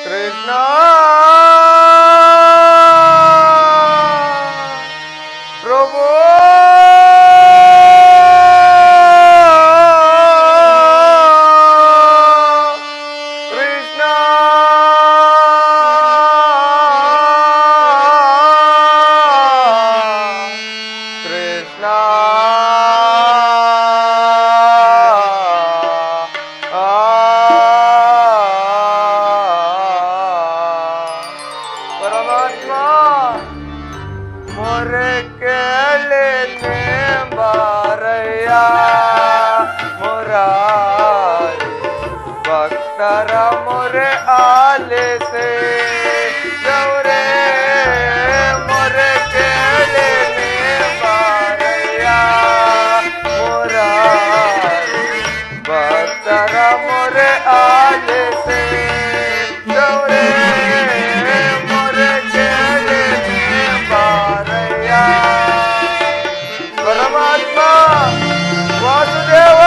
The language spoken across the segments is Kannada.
ಕೃಷ್ಣ ಪ್ರಭು ಕೃಷ್ಣ ಕೃಷ್ಣ ಪರಮಾತ್ಮ ಮೊರೆ ಕೇಳನೆ ಬಾರಯ್ಯ ಮುರಾರಿ ಭಕ್ತರ ಮೊರೆ ಆಲಿಸೆ ಗೌರೇ ಮೊರೆ ಕೇಳನೆ ಬಾರಯ್ಯ ಮುರಾರಿ ಭಕ್ತರ ಮೊರೆ ಆಲಿಸೆ ಗೌರೇ ಪರಮಾತ್ಮ ವಾಸುದೇವ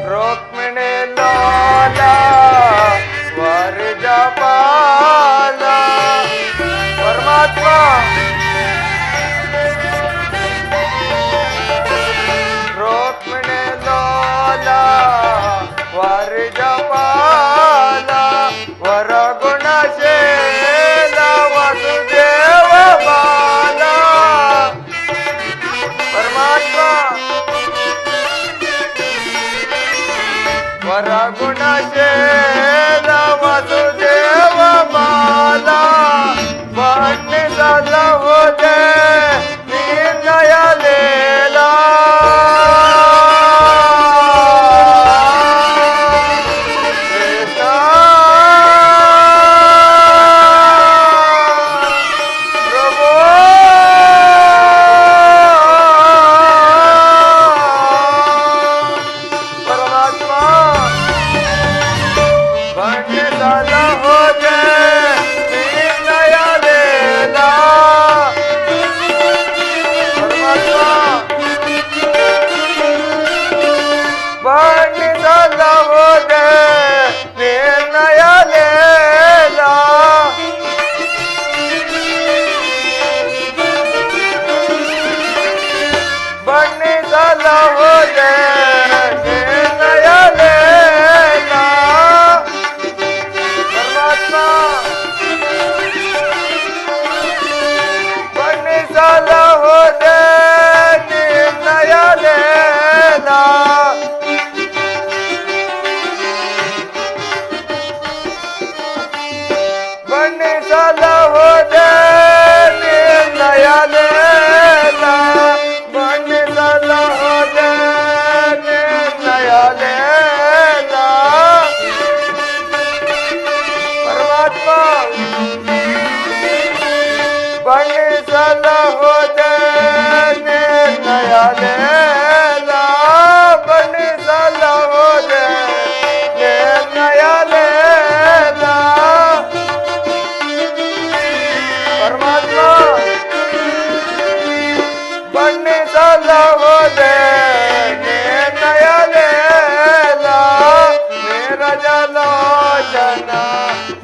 ರುಕ್ಮಿಣಿ ಲಾಲ ವರಜ ಪಾಲ ಪರಮಾತ್ಮ ವರಜಪಾಲ ವರಗುಣಶೀಲ ವಸುದೇವ ಬಾಲ ಪರಮಾತ್ಮ ವರಗುಣಶೀಲ ವಸುದೇವ ಬಾಲ ಬಣ್ಣಿಸಲಹುದೇ ನಿರ್ಣಯ ಲೀಲ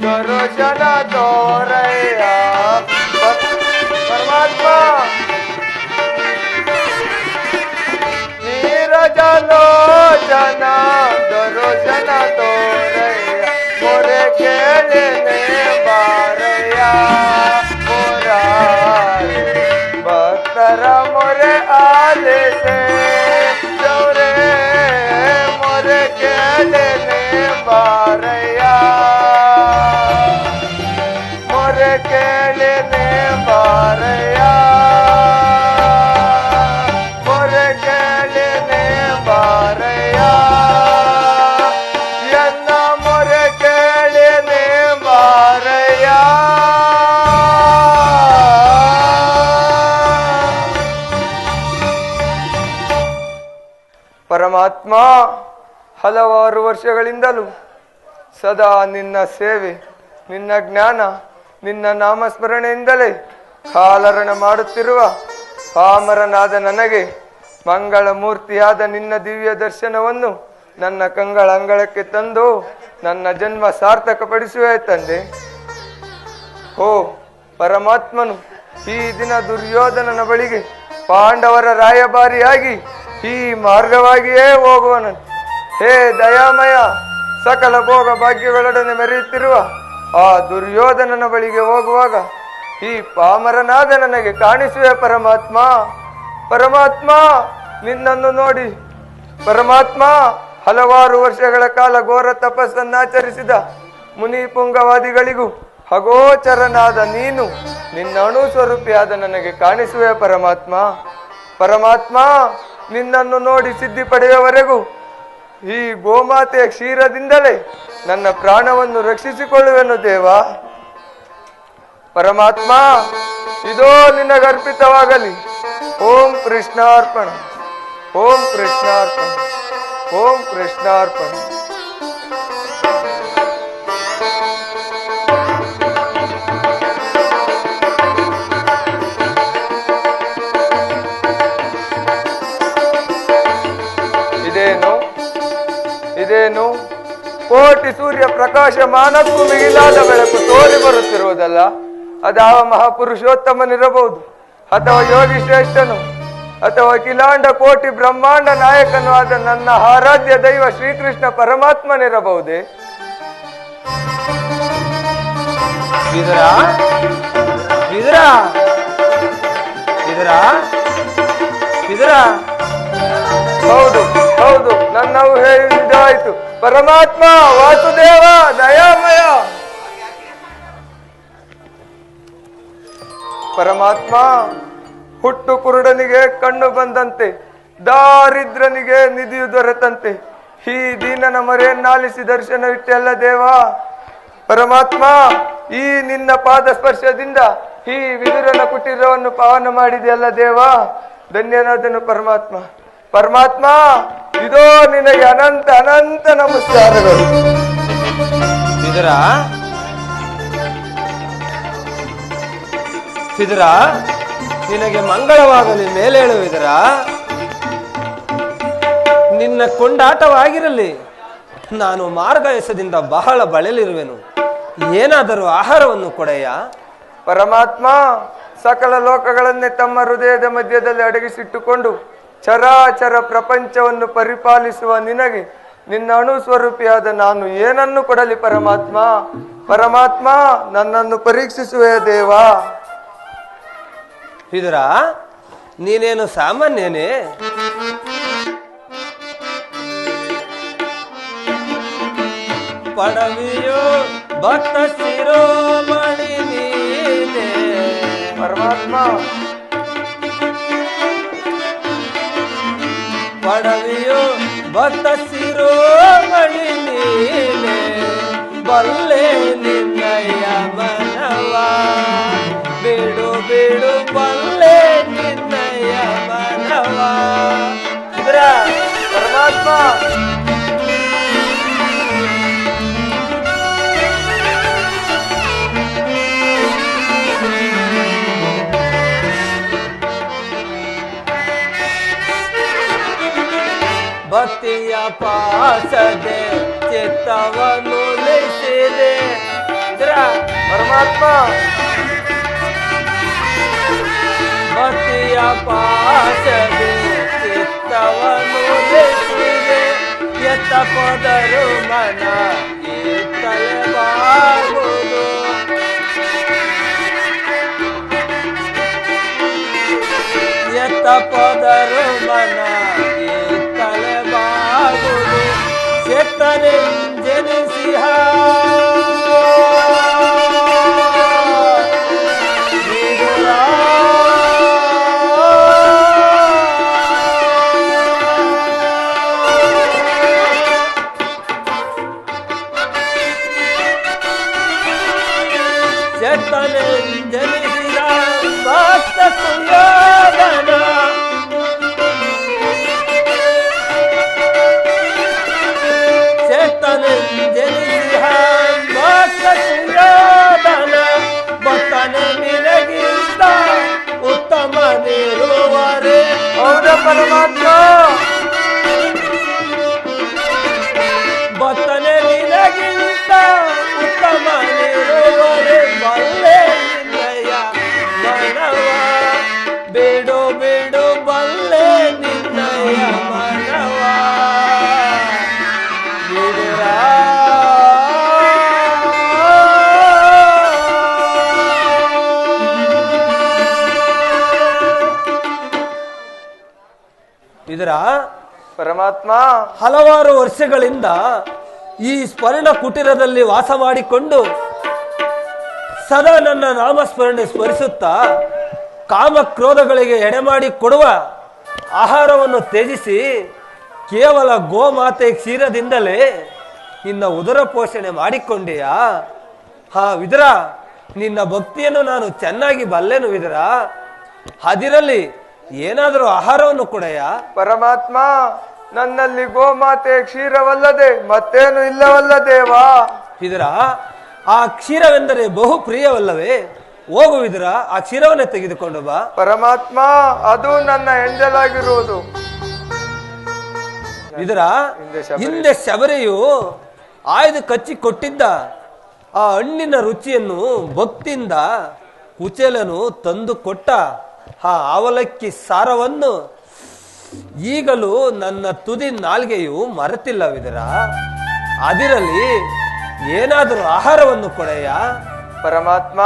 ದರೋಶನ ತೋರಯ್ಯ ಪರಮಾತ್ಮ ನೀರಜಲೋಚನ ದರೋಶನ ತೋರಯ್ಯ ಮೊರೆ ಕೇಳನೆ ಬಾರಯ್ಯ ಮುರಾರಿ ಭಕ್ತರ ಮೊರೆ ಆಲಿಸೆ ಗೌರೇ ಮೊರೆ ಕೇಳನೆ ಬಾರಯ್ಯ ಮೊರೆ ಕೇಳನೆ ಬಾರಯ್ಯ ಮೊರೆ ಕೇಳನೆ ಬಾರಯ್ಯ ಎನ್ನ ಮೊರೆ ಕೇಳನೆ ಬಾರಯ್ಯ ಪರಮಾತ್ಮ ಹಲವಾರು ವರ್ಷಗಳಿಂದಲೂ ಸದಾ ನಿನ್ನ ಸೇವೆ ನಿನ್ನ ಜ್ಞಾನ ನಿನ್ನ ನಾಮಸ್ಮರಣೆಯಿಂದಲೇ ಕಾಲರಣ ಮಾಡುತ್ತಿರುವ ಪಾಮರನಾದ ನನಗೆ ಮಂಗಳ ಮೂರ್ತಿಯಾದ ನಿನ್ನ ದಿವ್ಯ ದರ್ಶನವನ್ನು ನನ್ನ ಕಂಗಳ ಅಂಗಳಕ್ಕೆ ತಂದು ನನ್ನ ಜನ್ಮ ಸಾರ್ಥಕಪಡಿಸುವೆ ತಂದೆ. ಓ ಪರಮಾತ್ಮನು ಈ ದಿನ ದುರ್ಯೋಧನನ ಬಳಿಗೆ ಪಾಂಡವರ ರಾಯಭಾರಿಯಾಗಿ ಈ ಮಾರ್ಗವಾಗಿಯೇ ಹೋಗುವನಂತೆ. ಹೇ ದಯಾಮಯ, ಸಕಲ ಭೋಗ ಭಾಗ್ಯಗಳೊಡನೆ ಮೆರೆಯುತ್ತಿರುವ ಆ ದುರ್ಯೋಧನನ ಬಳಿಗೆ ಹೋಗುವಾಗ ಈ ಪಾಮರನಾದ ನನಗೆ ಕಾಣಿಸುವೆ ಪರಮಾತ್ಮ. ಪರಮಾತ್ಮ ನಿನ್ನನ್ನು ನೋಡಿ ಪರಮಾತ್ಮ ಹಲವಾರು ವರ್ಷಗಳ ಕಾಲ ಘೋರ ತಪಸ್ಸನ್ನಾಚರಿಸಿದ ಮುನಿ ಪುಂಗವಾದಿಗಳಿಗೂ ಅಗೋಚರನಾದ ನೀನು ನಿನ್ನ ಅಣು ಸ್ವರೂಪಿಯಾದ ನನಗೆ ಕಾಣಿಸುವೆ ಪರಮಾತ್ಮ. ಪರಮಾತ್ಮ ನಿನ್ನನ್ನು ನೋಡಿ ಸಿದ್ಧಿ ಪಡೆಯುವವರೆಗೂ ಈ ಗೋಮಾತೆಯ ಕ್ಷೀರದಿಂದಲೇ ನನ್ನ ಪ್ರಾಣವನ್ನು ರಕ್ಷಿಸಿಕೊಳ್ಳುವೆನು ದೇವ. ಪರಮಾತ್ಮ ಇದೋ ನಿನಗರ್ಪಿತವಾಗಲಿ. ಓಂ ಕೃಷ್ಣಾರ್ಪಣ, ಓಂ ಕೃಷ್ಣಾರ್ಪಣ, ಓಂ ಕೃಷ್ಣಾರ್ಪಣ. ಇದೇನು ಕೋಟಿ ಸೂರ್ಯ ಪ್ರಕಾಶಮಾನಕ್ಕೂ ಮಿಗಿಲಾದ ಬೆಳಕು ತೋರಿ ಬರುತ್ತಿರುವುದಲ್ಲ? ಅದಾವ ಮಹಾಪುರುಷೋತ್ತಮನಿರಬಹುದು, ಅಥವಾ ಯೋಗಿ ಶ್ರೇಷ್ಠನು, ಅಥವಾ ಅಖಿಲಾಂಡ ಕೋಟಿ ಬ್ರಹ್ಮಾಂಡ ನಾಯಕನು ಆದ ನನ್ನ ಆರಾಧ್ಯ ದೈವ ಶ್ರೀಕೃಷ್ಣ ಪರಮಾತ್ಮನಿರಬಹುದೇ? ಹೌದು ಹೌದು, ನನ್ನವು ಹೇಳಿದಾಯ್ತು. ಪರಮಾತ್ಮ ವಾಸುದೇವ ದಯಾಮಯ. ಪರಮಾತ್ಮ ಹುಟ್ಟು ಕುರುಡನಿಗೆ ಕಣ್ಣು ಬಂದಂತೆ, ದಾರಿದ್ರನಿಗೆ ನಿಧಿಯು ದೊರೆತಂತೆ ಈ ದೀನನ ಮರೆಯನ್ನಾಲಿಸಿ ದರ್ಶನವಿಟ್ಟೆಲ್ಲ ದೇವ. ಪರಮಾತ್ಮ ಈ ನಿನ್ನ ಪಾದ ಸ್ಪರ್ಶದಿಂದ ಈ ವಿದುರನ ಕುಟೀರವನ್ನು ಪಾವನ ಮಾಡಿದೆಯಲ್ಲ ದೇವ, ಧನ್ಯನಾದನು ಪರಮಾತ್ಮ. ಪರಮಾತ್ಮ ಇದೋ ನಿನಗೆ ಅನಂತ ಅನಂತ ನಮಸ್ಕಾರಗಳು. ವಿದುರ, ನಿನಗೆ ಮಂಗಳವಾಗಲಿ. ಮೇಲೇಳುವಿದರ ನಿನ್ನ ಕೊಂಡಾಟವಾಗಿರಲಿ. ನಾನು ಮಾರ್ಗಯಸದಿಂದ ಬಹಳ ಬಳಲಿರುವೆನು. ಏನಾದರೂ ಆಹಾರವನ್ನು ಕೊಡೆಯ? ಪರಮಾತ್ಮ ಸಕಲ ಲೋಕಗಳನ್ನೇ ತಮ್ಮ ಹೃದಯದ ಮಧ್ಯದಲ್ಲಿ ಅಡಗಿಸಿಟ್ಟುಕೊಂಡು ಚರಾಚರ ಪ್ರಪಂಚವನ್ನು ಪರಿಪಾಲಿಸುವ ನಿನಗೆ ನಿನ್ನ ಅಣು ಸ್ವರೂಪಿಯಾದ ನಾನು ಏನನ್ನು ಕೊಡಲಿ ಪರಮಾತ್ಮ? ಪರಮಾತ್ಮ ನನ್ನನ್ನು ಪರೀಕ್ಷಿಸುವೆ ದೇವ. ವಿದುರ, ನೀನೇನು ಸಾಮಾನ್ಯನೇ? ಪಡವಿಯೋ ಭಕ್ತ ಶಿರೋಮಣಿ ನೀನೆ. ಪರಮಾತ್ಮ ಪಡವಿಯೋ ಭಕ್ತ ಶಿರೋಮಣಿ ನೀನೆ. ಬಲ್ಲೆ ನಿನ್ನಯ ಮನವ ಬಿಡು ಬಿಡು, ಬಲ್ಲೆ ನಿನ್ನಯ ಮನವ. ಪರಮಾತ್ಮ ಭಕ್ತಿಯ ಪಾಸದೆ ಚಿತ್ತವನ್ನು ಲಿಸಿದೆ. ಪರಮಾತ್ಮ ಭಕ್ತಿಯ ಪಾಸದೆ ಚಿತ್ತವನ್ನು ಲಿಸಿದೆ. ಎತ್ತ ಪದರು ಮನ ಇತ್ತಲೆ ಬಾಗುವುದು. ಎತ್ತ ಪದರು ಮನ ಇತ್ತಲೆ ಬಾಗುವುದು. ಚೆತ್ತನೆ ಜನಿಸಿಹ ಚೆತ್ತನೆ ಜನಿಸಿದ ಭಕ್ತ ಸುಯೋಧನ. ಚೆತ್ತನೆ ಜನಿಸಿದ ಭಕ್ತ ಸುಯೋಧನ. ಪರಮಾತ್ಮ ಬತ್ತನೆ ನಿನಗಿಂತ ಉತ್ತಮ ನಿರುವರೆ ಬಲ್ಲೆ ನಿನ್ನಯ ಮನವ ಬೇಡು ಬೇಡು ಬಲ್ಲೆ ನಿನ್ನಯ ಮನವ ಬಿಡುರ ಇದರ ಪರಮಾತ್ಮ ಹಲವಾರು ವರ್ಷಗಳಿಂದ ಈ ಸ್ವರ್ಣ ಕುಟೀರದಲ್ಲಿ ವಾಸ ಮಾಡಿಕೊಂಡು ಸದಾ ನನ್ನ ನಾಮಸ್ಮರಣೆ ಸ್ಮರಿಸುತ್ತಾ ಕಾಮಕ್ರೋಧಗಳಿಗೆ ಎಡೆಮಾಡಿ ಕೊಡುವ ಆಹಾರವನ್ನು ತ್ಯಜಿಸಿ ಕೇವಲ ಗೋಮಾತೆ ಕ್ಷೀರದಿಂದಲೇ ನಿನ್ನ ಉದರ ಪೋಷಣೆ ಮಾಡಿಕೊಂಡೆಯಾ? ಹಾ ವಿದುರ, ನಿನ್ನ ಭಕ್ತಿಯನ್ನು ನಾನು ಚೆನ್ನಾಗಿ ಬಲ್ಲೆನು ವಿದುರ. ಅದಿರಲಿ, ಏನಾದರೂ ಆಹಾರವನ್ನು ಕೊಡೆಯಾ? ಪರಮಾತ್ಮ, ನನ್ನಲ್ಲಿ ಗೋಮಾತೆ ಕ್ಷೀರವಲ್ಲದೆ ಮತ್ತೇನು ಇಲ್ಲವಲ್ಲ ದೇವಾ. ಇದರ ಆ ಕ್ಷೀರವೆಂದರೆ ಬಹು ಪ್ರಿಯವಲ್ಲವೇ? ಹೋಗುವಿದರ ಆ ಕ್ಷೀರವನ್ನೇ ತೆಗೆದುಕೊಂಡು ಬಾ. ಪರಮಾತ್ಮ, ಅದು ನನ್ನ ಎಂಜಲಾಗಿರುವುದು. ಇದರ ಹಿಂದೆ ಶಬರಿಯು ಆಯ್ದು ಕಚ್ಚಿ ಕೊಟ್ಟಿದ್ದ ಆ ಹಣ್ಣಿನ ರುಚಿಯನ್ನು ಭಕ್ತಿಯಿಂದ ಕುಚೇಲನು ತಂದು ಕೊಟ್ಟ ಆ ಅವಲಕ್ಕಿ ಸಾರವನ್ನು ಈಗಲೂ ನನ್ನ ತುದಿ ನಾಲ್ಗೆಯು ಮರೆತಿಲ್ಲವಿದರ. ಅದಿರಲಿ, ಏನಾದರೂ ಆಹಾರವನ್ನು ಕೊಡೆಯ? ಪರಮಾತ್ಮ,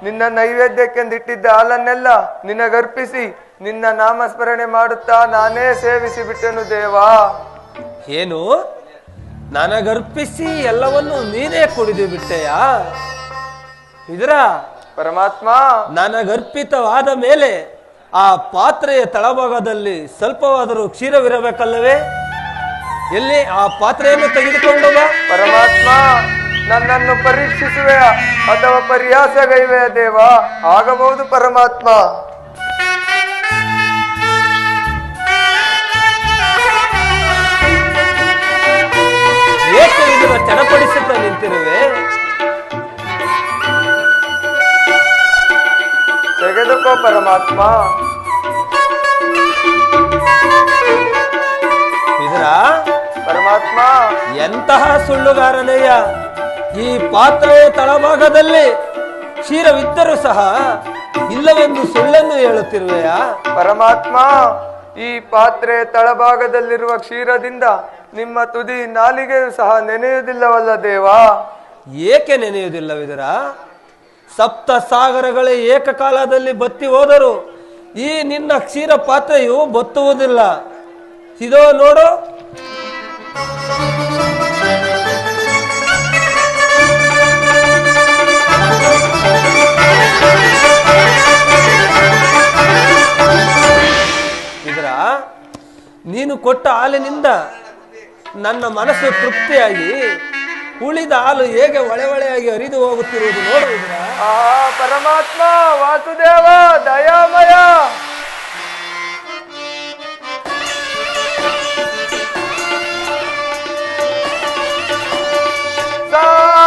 ನಿನ್ನ ನೈವೇದ್ಯಕ್ಕೆಂದಿಟ್ಟಿದ್ದ ಹಾಲನ್ನೆಲ್ಲ ನಿನಗರ್ಪಿಸಿ ನಿನ್ನ ನಾಮಸ್ಮರಣೆ ಮಾಡುತ್ತಾ ನಾನೇ ಸೇವಿಸಿ ಬಿಟ್ಟೆನು ದೇವಾ. ಏನು, ನನಗರ್ಪಿಸಿ ಎಲ್ಲವನ್ನು ನೀನೇ ಕುಡಿದು ಬಿಟ್ಟೆಯಾ? ಇದರ ಪರಮಾತ್ಮ, ನನಗರ್ಪಿತವಾದ ಮೇಲೆ ಆ ಪಾತ್ರೆಯ ತಳಭಾಗದಲ್ಲಿ ಸ್ವಲ್ಪವಾದರೂ ಕ್ಷೀರವಿರಬೇಕಲ್ಲವೇ? ಎಲ್ಲಿ ಆ ಪಾತ್ರೆಯನ್ನು ತೆಗೆದುಕೊಂಡು ಬಾ. ಪರಮಾತ್ಮ, ನನ್ನನ್ನು ಪರೀಕ್ಷಿಸುವೆಯಾ ಅಥವಾ ಪರಿಹಾಸಗೈವೆಯ ದೇವಾ? ಆಗಬಹುದು ಪರಮಾತ್ಮ. ಏಕೆ ಇದನ್ನು ಚಡಪಡಿಸುತ್ತಾ ನಿಂತಿರುವೆ? ತೆಗೆದುಕೋ ಪರಮಾತ್ಮ. ಇದರ ಪರಮಾತ್ಮ, ಎಂತಹ ಸುಳ್ಳುಗಾರನೆಯ! ಈ ಪಾತ್ರೆಯ ತಳಭಾಗದಲ್ಲಿ ಕ್ಷೀರವಿದ್ದರೂ ಸಹ ಇಲ್ಲವೆಂದು ಸುಳ್ಳನ್ನು ಹೇಳುತ್ತಿರುವೆಯಾ? ಪರಮಾತ್ಮ, ಈ ಪಾತ್ರೆ ತಳಭಾಗದಲ್ಲಿರುವ ಕ್ಷೀರದಿಂದ ನಿಮ್ಮ ತುದಿ ನಾಲಿಗೆಯೂ ಸಹ ನೆನೆಯುವುದಿಲ್ಲವಲ್ಲ ದೇವಾ? ಏಕೆ ನೆನೆಯುವುದಿಲ್ಲವಿದರ? ಸಪ್ತ ಸಾಗರಗಳೇ ಏಕಕಾಲದಲ್ಲಿ ಬತ್ತಿ ಹೋದರು ಈ ನಿನ್ನ ಕ್ಷೀರ ಪಾತ್ರೆಯು ಬತ್ತುವುದಿಲ್ಲ. ಇದೋ ನೋಡು. ಇದರ ನೀನು ಕೊಟ್ಟ ಹಾಲಿನಿಂದ ನನ್ನ ಮನಸ್ಸು ತೃಪ್ತಿಯಾಗಿ ಉಳಿದ ಹಾಲು ಹೇಗೆ ಒಳೆಯಾಗಿ ಹರಿದು ಹೋಗುತ್ತಿರುವುದು ನೋಡುವುದಿಲ್ಲ? ಪರಮಾತ್ಮ, ವಾಸುದೇವ, ದಯಾಮಯ.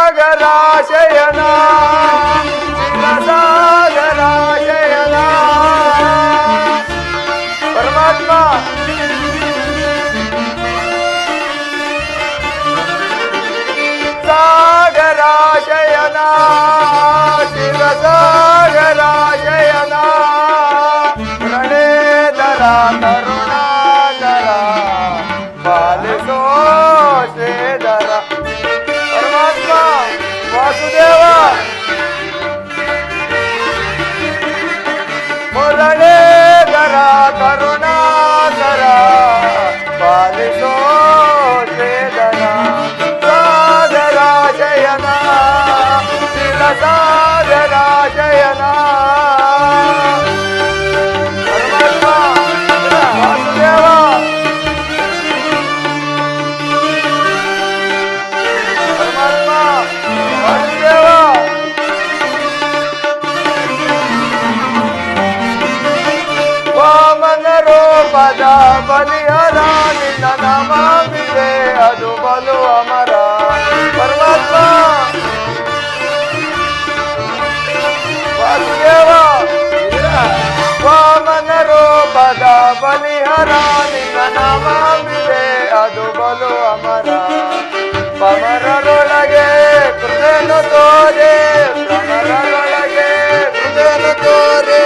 ಸಾಗರಾಶಯನ ಸಾಗರಾಶಯನ ಪರಮಾತ್ಮ, ಸಾಗರಾಶಯನ ಶಿವಸಾಗರಾಶಯನ ಪ್ರಣೇತರ ಕರುಣಾಕರ ಪಾಲಿಸೋ ಶ್ರೀಧರ. ಪರಮಾತ್ಮ, ವಾಸುದೇವ, ಮುರಳೇಧರ ಕರುಣಾಕರ ಪಾಲಿಸೋ ಶ್ರೀಧರ. ಸಾಗರಾಶಯನ ಶಿವಸಾಗರಾಶಯನ ಪರಮಾತ್ಮ, ವಾಸುದೇವ. ಪರಮಾತ್ಮ, ವಾಸುದೇವ. ವಾಮನ ರೂಪದ ಬಲಿಹರ ನಿನ್ನ ನಮಾಮಿದೆ ಅದು ಬಲು ಅಮರ. ಪರಮಾತ್ಮ, ವಾಸುದೇವ. ವಾಮನ ರೂಪದ ಬಲಿಹರ ಹರ ನಿನ್ನ ನಾಮವಿದೆ ಅದು ಬಲು ಅಮರ ಪಮರರೊಳಗೆ ಕೃಪೆಯನ್ನು ತೋರೆ ಭ್ರಮರರೊಳಗೆ ಕೃಪೆಯನ್ನು ತೋರೆ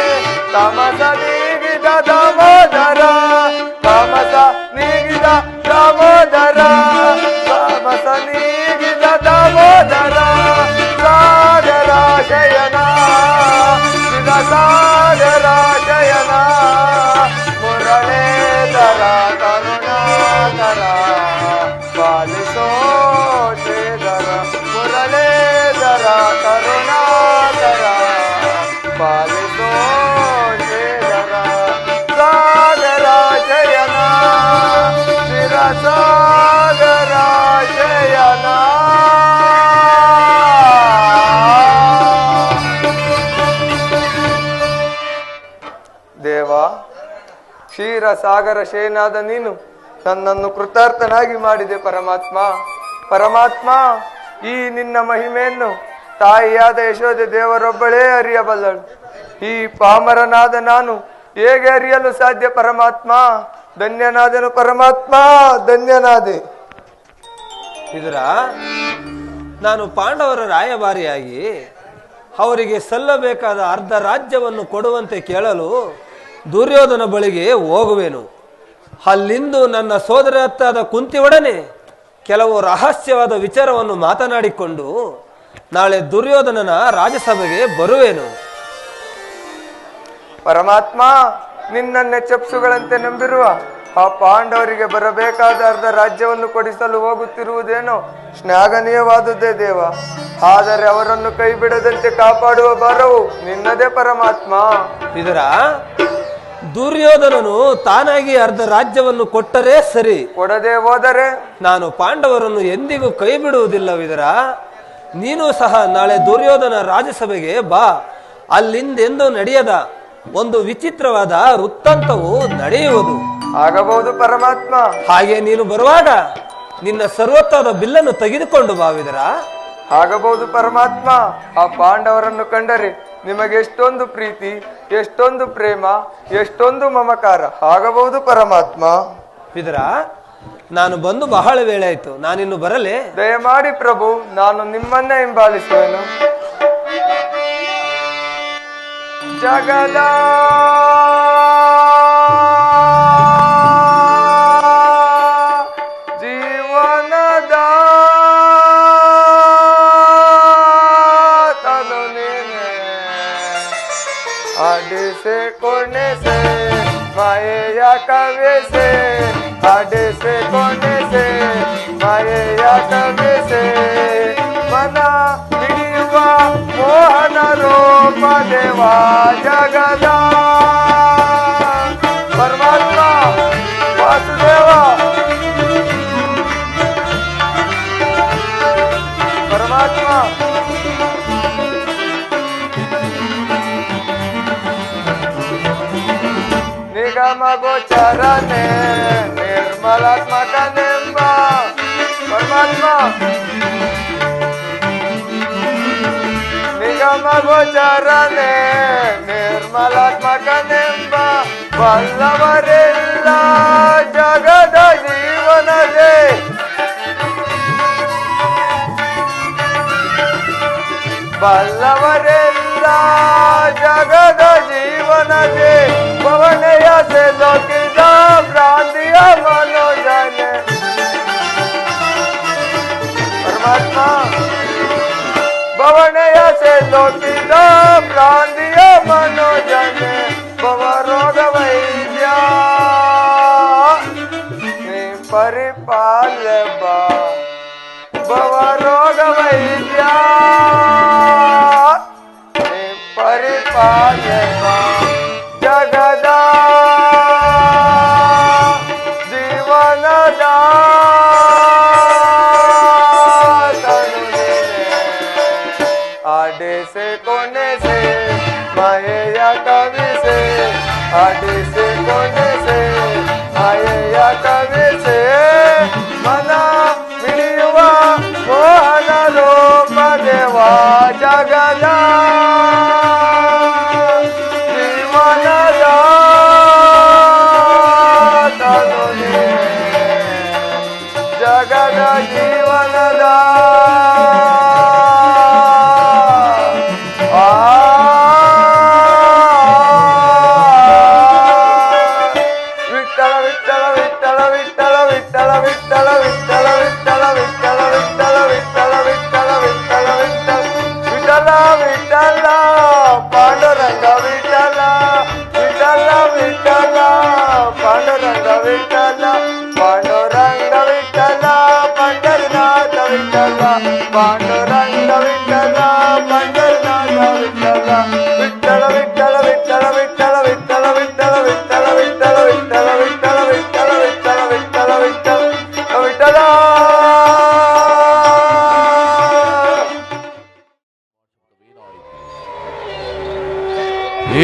ತಾಮಸ ನೀಗಿದ ದಾಮೋದರ ತಾಮಸ ನೀಗಿದ ದಾಮೋದರ ತಾಮಸ ನೀಗಿದ ದಾಮೋದರ ಸಾಗರ ಶಯನ ಶಿವ ಸಾಗರ ಶಯನ ಮುರಳೇಧರ ಕರುಣಾಕರ ಪಾಲಿಸೋ ಶ್ರೀಧರ ಮುರಳೇಧರ ಕರುಣಾಕರ ಪಾಲಿಸೋ ಶ್ರೀಧರ ಸಾಗರ ಶಯನ ಶಿರ ಸಾಗರ ಶಯನ ದೇವ ಕ್ಷೀರ ಸಾಗರ ಶೇನಾದ ನೀನು ನನ್ನನ್ನು ಕೃತಾರ್ಥನಾಗಿ ಮಾಡಿದೆ ಪರಮಾತ್ಮ. ಪರಮಾತ್ಮ, ಈ ನಿನ್ನ ಮಹಿಮೆಯನ್ನು ತಾಯಿಯಾದ ಯಶೋದೆ ದೇವರೊಬ್ಬಳೇ ಅರಿಯಬಲ್ಲಳು. ಈ ಪಾಮರನಾದ ನಾನು ಹೇಗೆ ಅರಿಯಲು ಸಾಧ್ಯ ಪರಮಾತ್ಮ? ಧನ್ಯನಾದೆನು ಪರಮಾತ್ಮ, ಧನ್ಯನಾದೆ. ಇದರ ನಾನು ಪಾಂಡವರ ರಾಯಭಾರಿಯಾಗಿ ಅವರಿಗೆ ಸಲ್ಲಬೇಕಾದ ಅರ್ಧ ರಾಜ್ಯವನ್ನು ಕೊಡುವಂತೆ ಕೇಳಲು ದುರ್ಯೋಧನ ಬಳಿಗೆ ಹೋಗುವೆನು. ಅಲ್ಲಿಂದು ನನ್ನ ಸೋದರತ್ತಾದ ಕುಂತಿಯೊಡನೆ ಕೆಲವು ರಹಸ್ಯವಾದ ವಿಚಾರವನ್ನು ಮಾತನಾಡಿಕೊಂಡು ನಾಳೆ ದುರ್ಯೋಧನನ ರಾಜಸಭೆಗೆ ಬರುವೆನು. ಪರಮಾತ್ಮ, ನಿನ್ನನ್ನೇ ಚಪ್ಸುಗಳಂತೆ ನಂಬಿರುವ ಆ ಪಾಂಡವರಿಗೆ ಬರಬೇಕಾದ ಅರ್ಧ ರಾಜ್ಯವನ್ನು ಕೊಡಿಸಲು ಹೋಗುತ್ತಿರುವುದೇನೋ ಶ್ಲಾಘನೀಯವಾದುದೇ ದೇವ. ಆದರೆ ಅವರನ್ನು ಕೈ ಬಿಡದಂತೆ ಕಾಪಾಡುವ ಭಾರವು ನಿನ್ನದೇ ಪರಮಾತ್ಮ. ಇದರ ದುರ್ಯೋಧನನು ತಾನಾಗಿ ಅರ್ಧ ರಾಜ್ಯವನ್ನು ಕೊಟ್ಟರೆ ಸರಿ, ಕೊಡದೆ ಹೋದರೆ ನಾನು ಪಾಂಡವರನ್ನು ಎಂದಿಗೂ ಕೈ ಬಿಡುವುದಿಲ್ಲವಿದರ. ನೀನು ಸಹ ನಾಳೆ ದುರ್ಯೋಧನ ರಾಜಸಭೆಗೆ ಬಾ. ಅಲ್ಲಿಂದೆಂದು ನಡೆಯದ ಒಂದು ವಿಚಿತ್ರವಾದ ವೃತ್ತಾಂತವು ನಡೆಯುವುದು. ಆಗಬಹುದು ಪರಮಾತ್ಮ. ಹಾಗೆ ನೀನು ಬರುವಾಗ ನಿನ್ನ ಸರ್ವತ್ವದ ಬಿಲ್ಲನ್ನು ತೆಗೆದುಕೊಂಡು ಬಾವಿದರ. ಆಗಬಹುದು ಪರಮಾತ್ಮ. ಆ ಪಾಂಡವರನ್ನು ಕಂಡರೆ ನಿಮಗೆ ಎಷ್ಟೊಂದು ಪ್ರೀತಿ, ಎಷ್ಟೊಂದು ಪ್ರೇಮ, ಎಷ್ಟೊಂದು ಮಮಕಾರ. ಆಗಬಹುದು ಪರಮಾತ್ಮ. ಇದರ ನಾನು ಬಂದು ಬಹಳ ವೇಳೆ ಆಯ್ತು, ನಾನಿನ್ನು ಬರಲೇ? ದಯಮಾಡಿ ಪ್ರಭು, ನಾನು ನಿಮ್ಮನ್ನೇ ಹಿಂಬಾಲಿಸುವೆನು. ಜಗದ ಜೀವನದ ತನು ನೀನೆ ಆಡಿಸೆ ಕೊನೆಸೆ ಮಾಯೆಯ ಕವೆಸೆ ಆಡಿಸೆ ಕೊನೆಸೆ ಮಾಯೆಯ ಕವೆಸೆ ಮನ ಹಿಡಿಯುವ ಮೋಹನ ರೂಪ ದೇವ ಜಗದ ಪರಮಾತ್ಮ ವಾಸುದೇವ ಪರಮಾತ್ಮ. ನಿಗಮ ಗೋಚರನೆ ನಿರ್ಮಲಾತ್ಮಕನೆಂಬ ಪರಮಾತ್ಮ. ನಿಗಮ ಗೋಚರನೆ ನಿರ್ಮಲಾತ್ಮಕನೆಂಬ ಬಲ್ಲವರೆಲ್ಲ ಜಗದ ಜೀವನದೇ ಬಲ್ಲವರೆಲ್ಲ ಜಗದ ಜೀವನದೇ ಪವನೆಯ ಸೆಲೋಕಿದ ಭ್ರಾಂತಿಯ ಮನೋಜನೆ ಪರಮಾತ್ಮ. ಭವನೆಯ ಸೆಲೋಕಿದ ಭ್ರಾಂತಿಯ ಮನೋಜನೆ ಭವರೋಗ ವೈದ್ಯ ನೀ ಪರಿಪಾಲ ಬಾ ಭವರೋಗ ವೈದ್ಯ ನೀ ಪರಿಪಾಲ ಬಾ ಜಗದ ಜೀವನದ ತನು ನೀನೆ ಆಡಿಸೆ ಕೊನೆಸೆ ಮಾಯೆಯ ಕವಿಸೆ ಆಡಿಸೆ ಕೊನೆಸೆ ಮಾಯೆಯ ಕವಿಸೆ ಮನ ಮಿಡಿಯುವ ಮೋಹನ ರೂಪ ದೇವ ಜಗದ ಜೀವನದ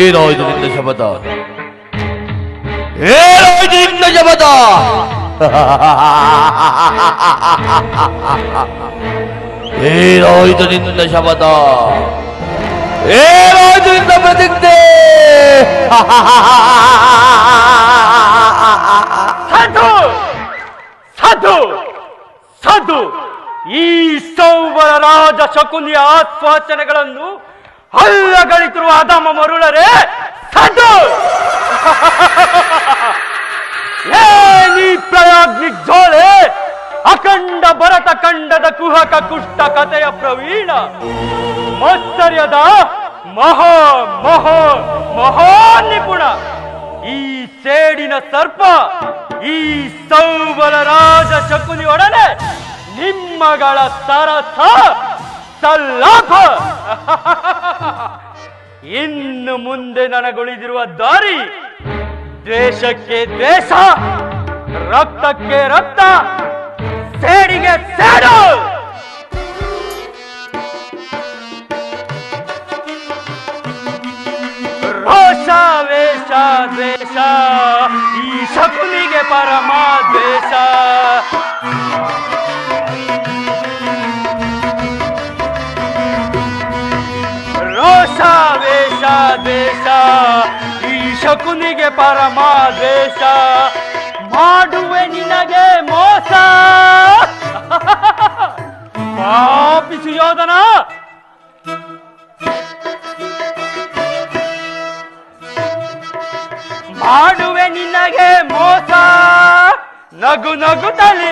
ಏನಾಯ್ತು ನಿನ್ನ ಶಪಥ? ಏನಾಯ್ತು ನಿನ್ನ ಶಪಥ? ಏನಾಯ್ತು ನಿನ್ನ ಶಪಥ? ಏನಾಯ್ತು ನಿನ್ನ ಪ್ರತಿಜ್ಞೆ? ಸಾಧು ಸಾಧು ಸಾಧು, ಈ ಸೌವರ ರಾಜ ಶಕುನಿಯ ಆಶ್ವಾಸನೆಗಳನ್ನು ಹಲ್ಲಗಳಿತಿರುವ ಅಧಮ ಮರುಳರೆ ಸಾಧು. ನೀ ಪ್ರಯಾಗ್ನಿ ಜೋಳೆ ಅಖಂಡ ಭರತ ಖಂಡದ ಕುಹಕ ಕುಷ್ಟ ಕಥೆಯ ಪ್ರವೀಣ ಮಾಸ್ತರ್ಯದ ಮಹಾ ಮಹಾ ಮಹಾ ನಿಪುಣ ಈ ಸೇಡಿನ ಸರ್ಪ ಈ ಸೌಬಲ ರಾಜ ಶಕುನಿ ಒಡನೆ ನಿಮ್ಮಗಳ ಸರಸ ಸಲ್ಲಾಪ. ಇನ್ನು ಮುಂದೆ ನನಗುಳಿದಿರುವ ದಾರಿ ದ್ವೇಷಕ್ಕೆ ದ್ವೇಷ, ರಕ್ತಕ್ಕೆ ರಕ್ತ, ಸೇಡಿಗೆ ಸೇಡು. ರೋಷ ವೇಷ ದ್ವೇಷ, ಈ ಶಕುನಿಗೆ ಪರಮ ದ್ವೇಷ. ರೋಷ ವೇಷ ದ್ವೇಷ, ಈ ಶಕುನಿಗೆ ಪರಮ ದ್ವೇಷ. ಮಾಡುವೆ ನಿನಗೆ ಮೋಸ ಪಾಪಿ ಸುಯೋಧನ. ಮಾಡುವೆ ನಿನಗೆ ಮೋಸ, ನಗು ನಗುತ್ತಲಿ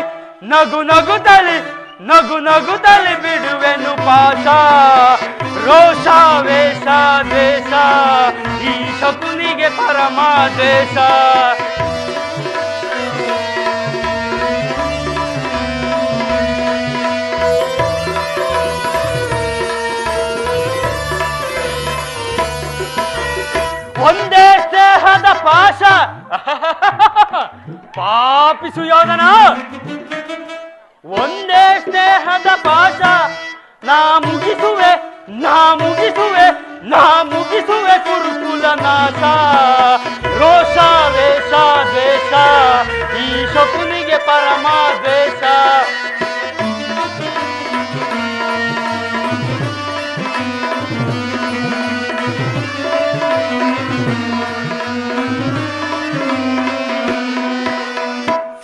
ನಗು ನಗುತ್ತಲಿ ನಗು ನಗುತ್ತಲಿ ಬಿಡುವೆನು ಪಾಶ. ರೋಷ ವೇಷ ದ್ವೇಷ, ಈ ಶಕುನಿಗೆ ಪರಮ ದ್ವೇಷ. ಒಂದೇ ಸ್ನೇಹದ ಪಾಶ ಪಾಪಿ ಸುಯೋಧನ. ಒಂದೇ ಸ್ನೇಹದ ಪಾಶ ನಾ ಮುಗಿಸುವೆ ನಾ ಮುಗಿಸುವೆ ನಾ ಮುಗಿಸುವೆ ಕುರುಕುಲ ನಾಶ. ರೋಷ ವೇಷ ದ್ವೇಷ, ಈ ಶಕುನಿಗೆ ಪರಮ ದ್ವೇಷ.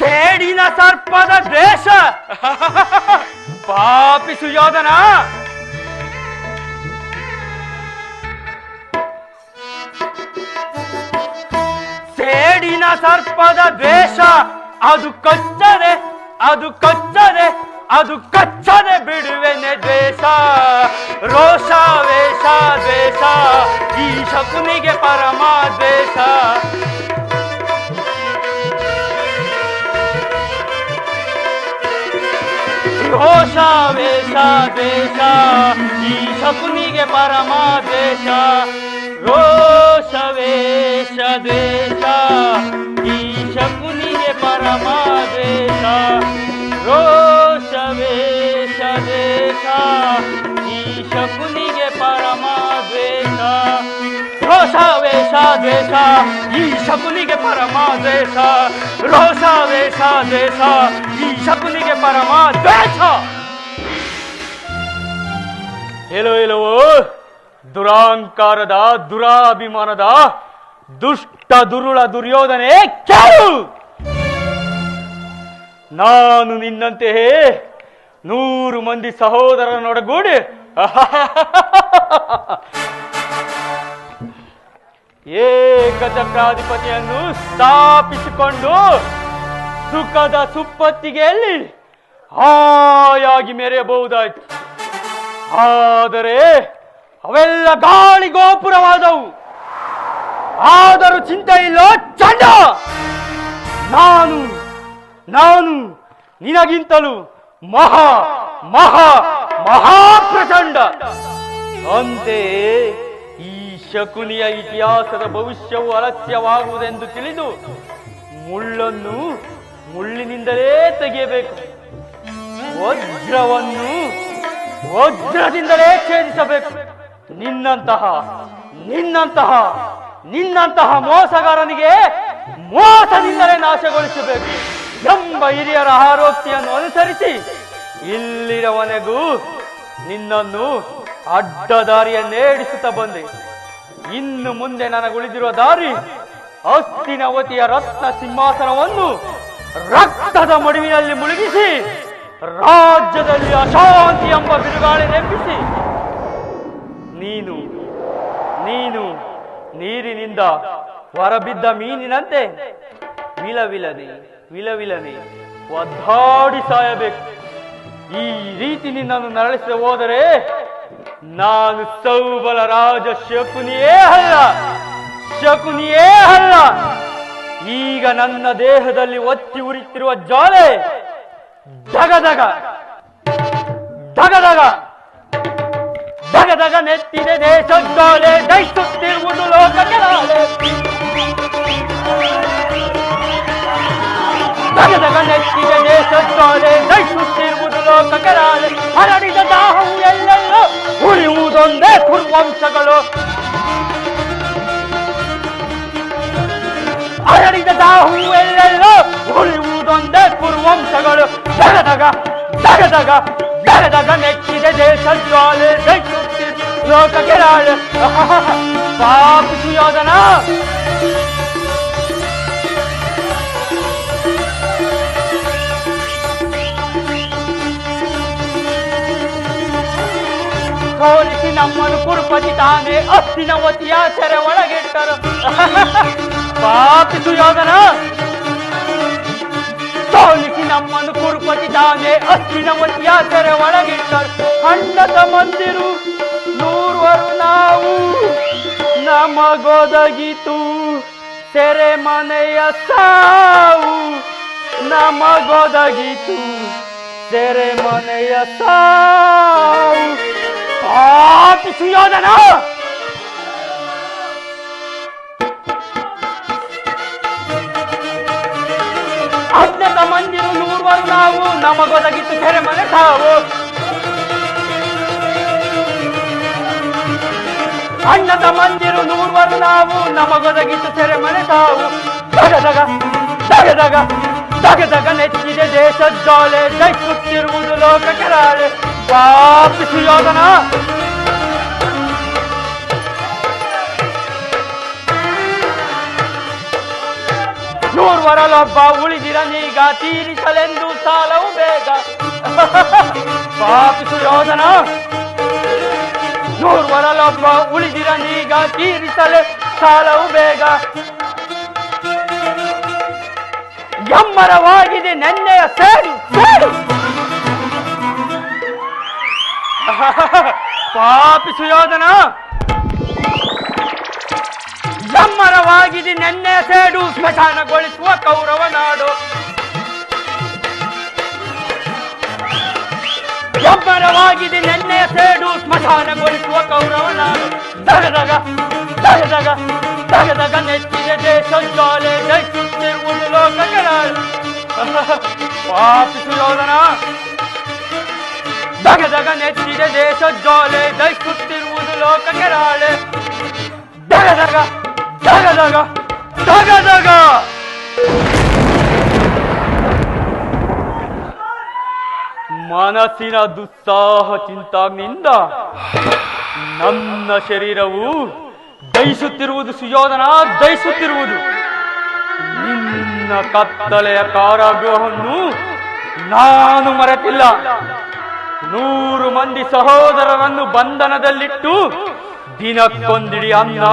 ಸೇಡಿನ ಸರ್ಪದ ದ್ವೇಷ ಪಾಪಿ ಸುಯೋಧನ. ಸೇಡಿನ ಸರ್ಪದ ದ್ವೇಷ, ಅದು ಕಚ್ಚದೆ ಅದು ಕಚ್ಚದೆ ಅದು ಕಚ್ಚದೆ ಬಿಡುವೆನೆ ದ್ವೇಷ. ರೋಷ ವೇಷ ದ್ವೇಷ, ಈ ಶಕುನಿಗೆ ಪರಮ ದ್ವೇಷ. ರೋಷ ವೇಷ ದ್ವೇಷ, ಈ ಶಕುನಿಗೆ ಪರಮ ದ್ವೇಷ. ರೋಷ ವೇಷ ದ್ವೇಷ, ಈ ಶಕುನಿಗೆ ಪರಮ ದ್ವೇಷ. ರೋಷ ವೇಷ ದ್ವೇಷ, ಈ ಶಕುನಿಗೆ ಪರಮ ದ್ವೇಷ. ರೋಷ ವೇಷ ದ್ವೇಷ, ಈ ಶಕುನಿಗೆ ಪರಮ ದ್ವೇಷ. ರೋಷ ವೇಷ ದ್ವೇಷ, ಈ ಶಕುನಿಗೆ ಪರಮ ದ್ವೇಷ. ಹೇಳೋ ಹೇಳುವೋ ದುರಾಂಕಾರದ ದುರಾಭಿಮಾನದ ದುಷ್ಟ ದುರುಳ ದುರ್ಯೋಧನೆ ಕೇಳು. ನಾನು ನಿನ್ನಂತೆಯೇ 100 ಮಂದಿ ಸಹೋದರನೊಡಗೂಡಿ ಏಕಚಕ್ರಾಧಿಪತಿಯನ್ನು ಸ್ಥಾಪಿಸಿಕೊಂಡು ಸುಖದ ಸುಪ್ಪತ್ತಿಗೆಯಲ್ಲಿ ಹಾಯಾಗಿ ಮೆರೆಯಬಹುದಾಯ್ತು. ಆದರೆ ಅವೆಲ್ಲ ಗಾಳಿ ಗೋಪುರವಾದವು. ಆದರೂ ಚಿಂತೆ ಇಲ್ಲ ಚಂಡ. ನಾನು ನಾನು ನಿನಗಿಂತಲೂ ಮಹಾ ಮಹಾ ಮಹಾಪ್ರಚಂಡ. ಅಂತೆಯೇ ಈ ಶಕುನಿಯ ಇತಿಹಾಸದ ಭವಿಷ್ಯವು ಅಲಕ್ಷ್ಯವಾಗುವುದೆಂದು ತಿಳಿದು ಮುಳ್ಳನ್ನು ಮುಳ್ಳಿನಿಂದಲೇ ತೆಗೆಯಬೇಕು, ವಜ್ರವನ್ನು ವಜ್ರದಿಂದಲೇ ಛೇದಿಸಬೇಕು. ನಿನ್ನಂತಹ ನಿನ್ನಂತಹ ನಿನ್ನಂತಹ ಮೋಸಗಾರನಿಗೆ ಮೋಸದಿಂದಲೇ ನಾಶಗೊಳಿಸಬೇಕು ಎಂಬ ಹಿರಿಯರ ಆರೋಗ್ಯವನ್ನು ಅನುಸರಿಸಿ ಇಲ್ಲಿರವನೆಗೂ ನಿನ್ನನ್ನು ಅಡ್ಡದಾರಿಯನ್ನೇ ಹಿಡಿಸುತ್ತಾ ಬಂದೆ. ಇನ್ನು ಮುಂದೆ ನನಗುಳಿದಿರುವ ದಾರಿ ಹಸ್ತಿನವತಿಯ ರತ್ನ ಸಿಂಹಾಸನವನ್ನು ರಕ್ತದ ಮಡುವಿನಲ್ಲಿ ಮುಳುಗಿಸಿ ರಾಜ್ಯದಲ್ಲಿ ಅಶಾಂತಿ ಎಂಬ ಬಿರುಗಾಳಿ ನೆಪ್ಪಿಸಿ ನೀನು ನೀನು ನೀರಿನಿಂದ ಹೊರಬಿದ್ದ ಮೀನಿನಂತೆ ವಿಲವಿಲನೆ ಒದ್ದಾಡಿ ಸಾಯಬೇಕು. ಈ ರೀತಿ ನಿನ್ನನ್ನು ನರಳಿಸದೆ ಹೋದರೆ ನಾನು ಸೌಬಲ ರಾಜ ಶಕುನಿಯೇ ಅಲ್ಲ. ಈಗ ನನ್ನ ದೇಹದಲ್ಲಿ ಒತ್ತಿ ಉರಿತಿರುವ ಜ್ವಾಲೆ ಧಗಧಗ ನೆತ್ತಿದೆ ದೇಶ ಜ್ವಾಲೆ ದಹಿಸುತ್ತಿರುವುದು ಲೋಕಕ್ಕೆ ನಾಳೆ. ಧಗಧಗ ನೆತ್ತಿದೆ ದೇಶ ಜ್ವಾಲೆ ದಹಿಸುತ್ತಿರುವುದು ಲೋಕಕ್ಕೆ ನಾಳೆ. ಹರಡಿದ ದಾಹವು ಎಲ್ಲೆಲ್ಲೋ ಉಳಿಯುವುದೊಂದೇ ಕುರುವಂಶಗಳು. ಹರಡಿದ ದಾಹವು ಎಲ್ಲೆಲ್ಲೋ ಉಳಿಯುವುದೊಂದೇ ಕುರುವಂಶಗಳು. ಧಗಧಗ ನೆಚ್ಚಿದೆ ದೇಶ ಜ್ವಾಲೆ ದಹಿಸುತ್ತಿರು ಲೋಕಕ್ಕೆ ನಾಳೆ. ಪಾಪಿ ಸುಯೋಧನ ಸೋಲಿಸಿ ನಮ್ಮನ್ನು ಕುರುಪತಿ ತಾನೇ ಹಸ್ತಿನವತಿಯ ಸೆರೆ ಒಳಗಿಟ್ಟರು. ಪಾಪಿ ಸುಯೋಧನ ಸೋಲಿಸಿ ನಮ್ಮನ್ನು ಕುರುಪತಿ ತಾನೇ ಹಸ್ತಿನವತಿಯ ಸೆರೆ ಒಳಗಿಟ್ಟರು. ಅಣ್ಣ ತಮ್ಮಂದಿರು ನೂರ್ವರು ನಾವು ನಮಗೊದಗಿತು ಸೆರೆ ಮನೆಯ ಸಾವು. ನಮಗೊದಗಿತು ಸೆರೆ ಮನೆಯ ಸಾವು. ಪಾಪಿ ಸುಯೋಧನ ಅಜ್ಞಾತ ಮಂದಿರು ನೂರ್ವರು ನಾವು ನಮಗೊದಗಿತ್ತು ಸೆರೆ ಮನೆ ಸಾವು. ಅಣ್ಣದ ಮಂದಿರು ನೂರ್ವರು ನಾವು ನಮಗೊದಗಿತ್ತು ಸೆರೆ ಮನೆ ಸಾವು. ಧಗಧಗ ನೆಚ್ಚಿದೆ ದೇಶ ಜ್ವಾಲೆ ದಹಿಸುತ್ತಿರುವುದು ಲೋಕಕ್ಕೆ ನಾಳೆ. ಪಾಪಿ ಸುಯೋಧನ ನೂರ್ವರಲ್ಲೊಬ್ಬ ಉಳಿದಿರನೀಗ ತೀರಿಸಲೆಂದು ಸಾಲವು ಬೇಗ. ಪಾಪಿ ಸುಯೋಧನ ನೂರ್ವರಲ್ಲೊಬ್ಬ ಉಳಿದಿರನೀಗ ತೀರಿಸಲೆ ಸಾಲವು ಬೇಗ. ಎಮ್ಮರವಾಗಿದೆ ನೆನ್ನೆಯ ಸೇಡು. ಪಾಪಿ ಸುಯೋಧನ ಎಮ್ಮರವಾಗಿದೆ ನೆನ್ನೆಯ ಸೇಡು ಸ್ಮಶಾನಗೊಳಿಸುವ ಕೌರವ ನಾಡು. ಎಮ್ಮರವಾಗಿದೆ ನೆನ್ನೆಯ ಸೇಡು ಸ್ಮಶಾನಗೊಳಿಸುವ ಕೌರವ ನಾಡು. ಧಗಧಗ ನೆಚ್ಚಿದೆ ದೇಶ ಜ್ವಾಲೆ ದಹಿಸುತ್ತಿರುವುದು ಲೋಕಕ್ಕೆ ನಾಳೆ. ಪಾಪಿ ಸುಯೋಧನ ಧಗಧಗ ನೆಚ್ಚಿದೆ ದೇಶ ಜ್ವಾಲೆ ದಹಿಸುತ್ತಿರುವುದು ಲೋಕಕ್ಕೆ ನಾಳೆ. ಧಗಧಗ ಮನಸ್ಸಿನ ದುಸ್ಸಾಹ ಚಿಂತಾಗ್ನಿಂದ ನನ್ನ ಶರೀರವು ದಹಿಸುತ್ತಿರುವುದು ಸುಯೋಧನ ದಹಿಸುತ್ತಿರುವುದು. ನಿನ್ನ ಕತ್ತಲೆಯ ಕಾರಾಗೃಹವನ್ನು ನಾನು ಮರೆತಿಲ್ಲ. 100 ಮಂದಿ ಸಹೋದರರನ್ನು ಬಂಧನದಲ್ಲಿಟ್ಟು ದಿನಕ್ಕೊಂದಿಡಿ ಅನ್ನ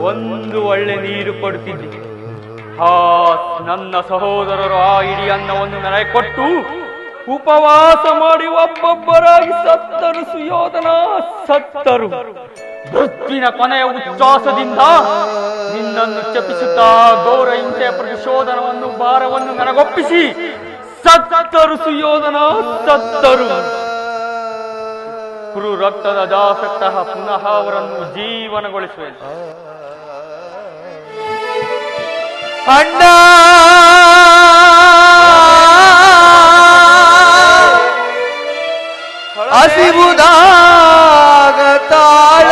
ಒಂದು ಒಳ್ಳೆ ನೀರು ಕೊಡುತ್ತಿದ್ದೆ. ನನ್ನ ಸಹೋದರರು ಆ ಇಡೀ ಅನ್ನವನ್ನು ನನಗೆ ಕೊಟ್ಟು ಉಪವಾಸ ಮಾಡಿ ಒಬ್ಬೊಬ್ಬರಾಗಿ ಸತ್ತರು. ಸುಯೋಧನ ಸತ್ತರು. ಮೃತ್ಯುವಿನ ಕೊನೆಯ ಉಚ್ಛ್ವಾಸದಿಂದ ನಿನ್ನನ್ನು ಚಪಿಸುತ್ತಾ ಘೋರ ಹಿಂಸೆಯ ಪ್ರತಿಶೋಧನವನ್ನು ಭಾರವನ್ನು ನನಗೊಪ್ಪಿಸಿ ಸತ್ತರು. ಸುಯೋಧನ ಸತ್ತರು. ಕುರು ರಕ್ತದ ದಾಸಕ್ತ ಪುನಃ ಅವರನ್ನು ಜೀವನಗೊಳಿಸುವೆ. ಅಣ್ಣ ಹಸಿವುದಾಗ ತಾಳ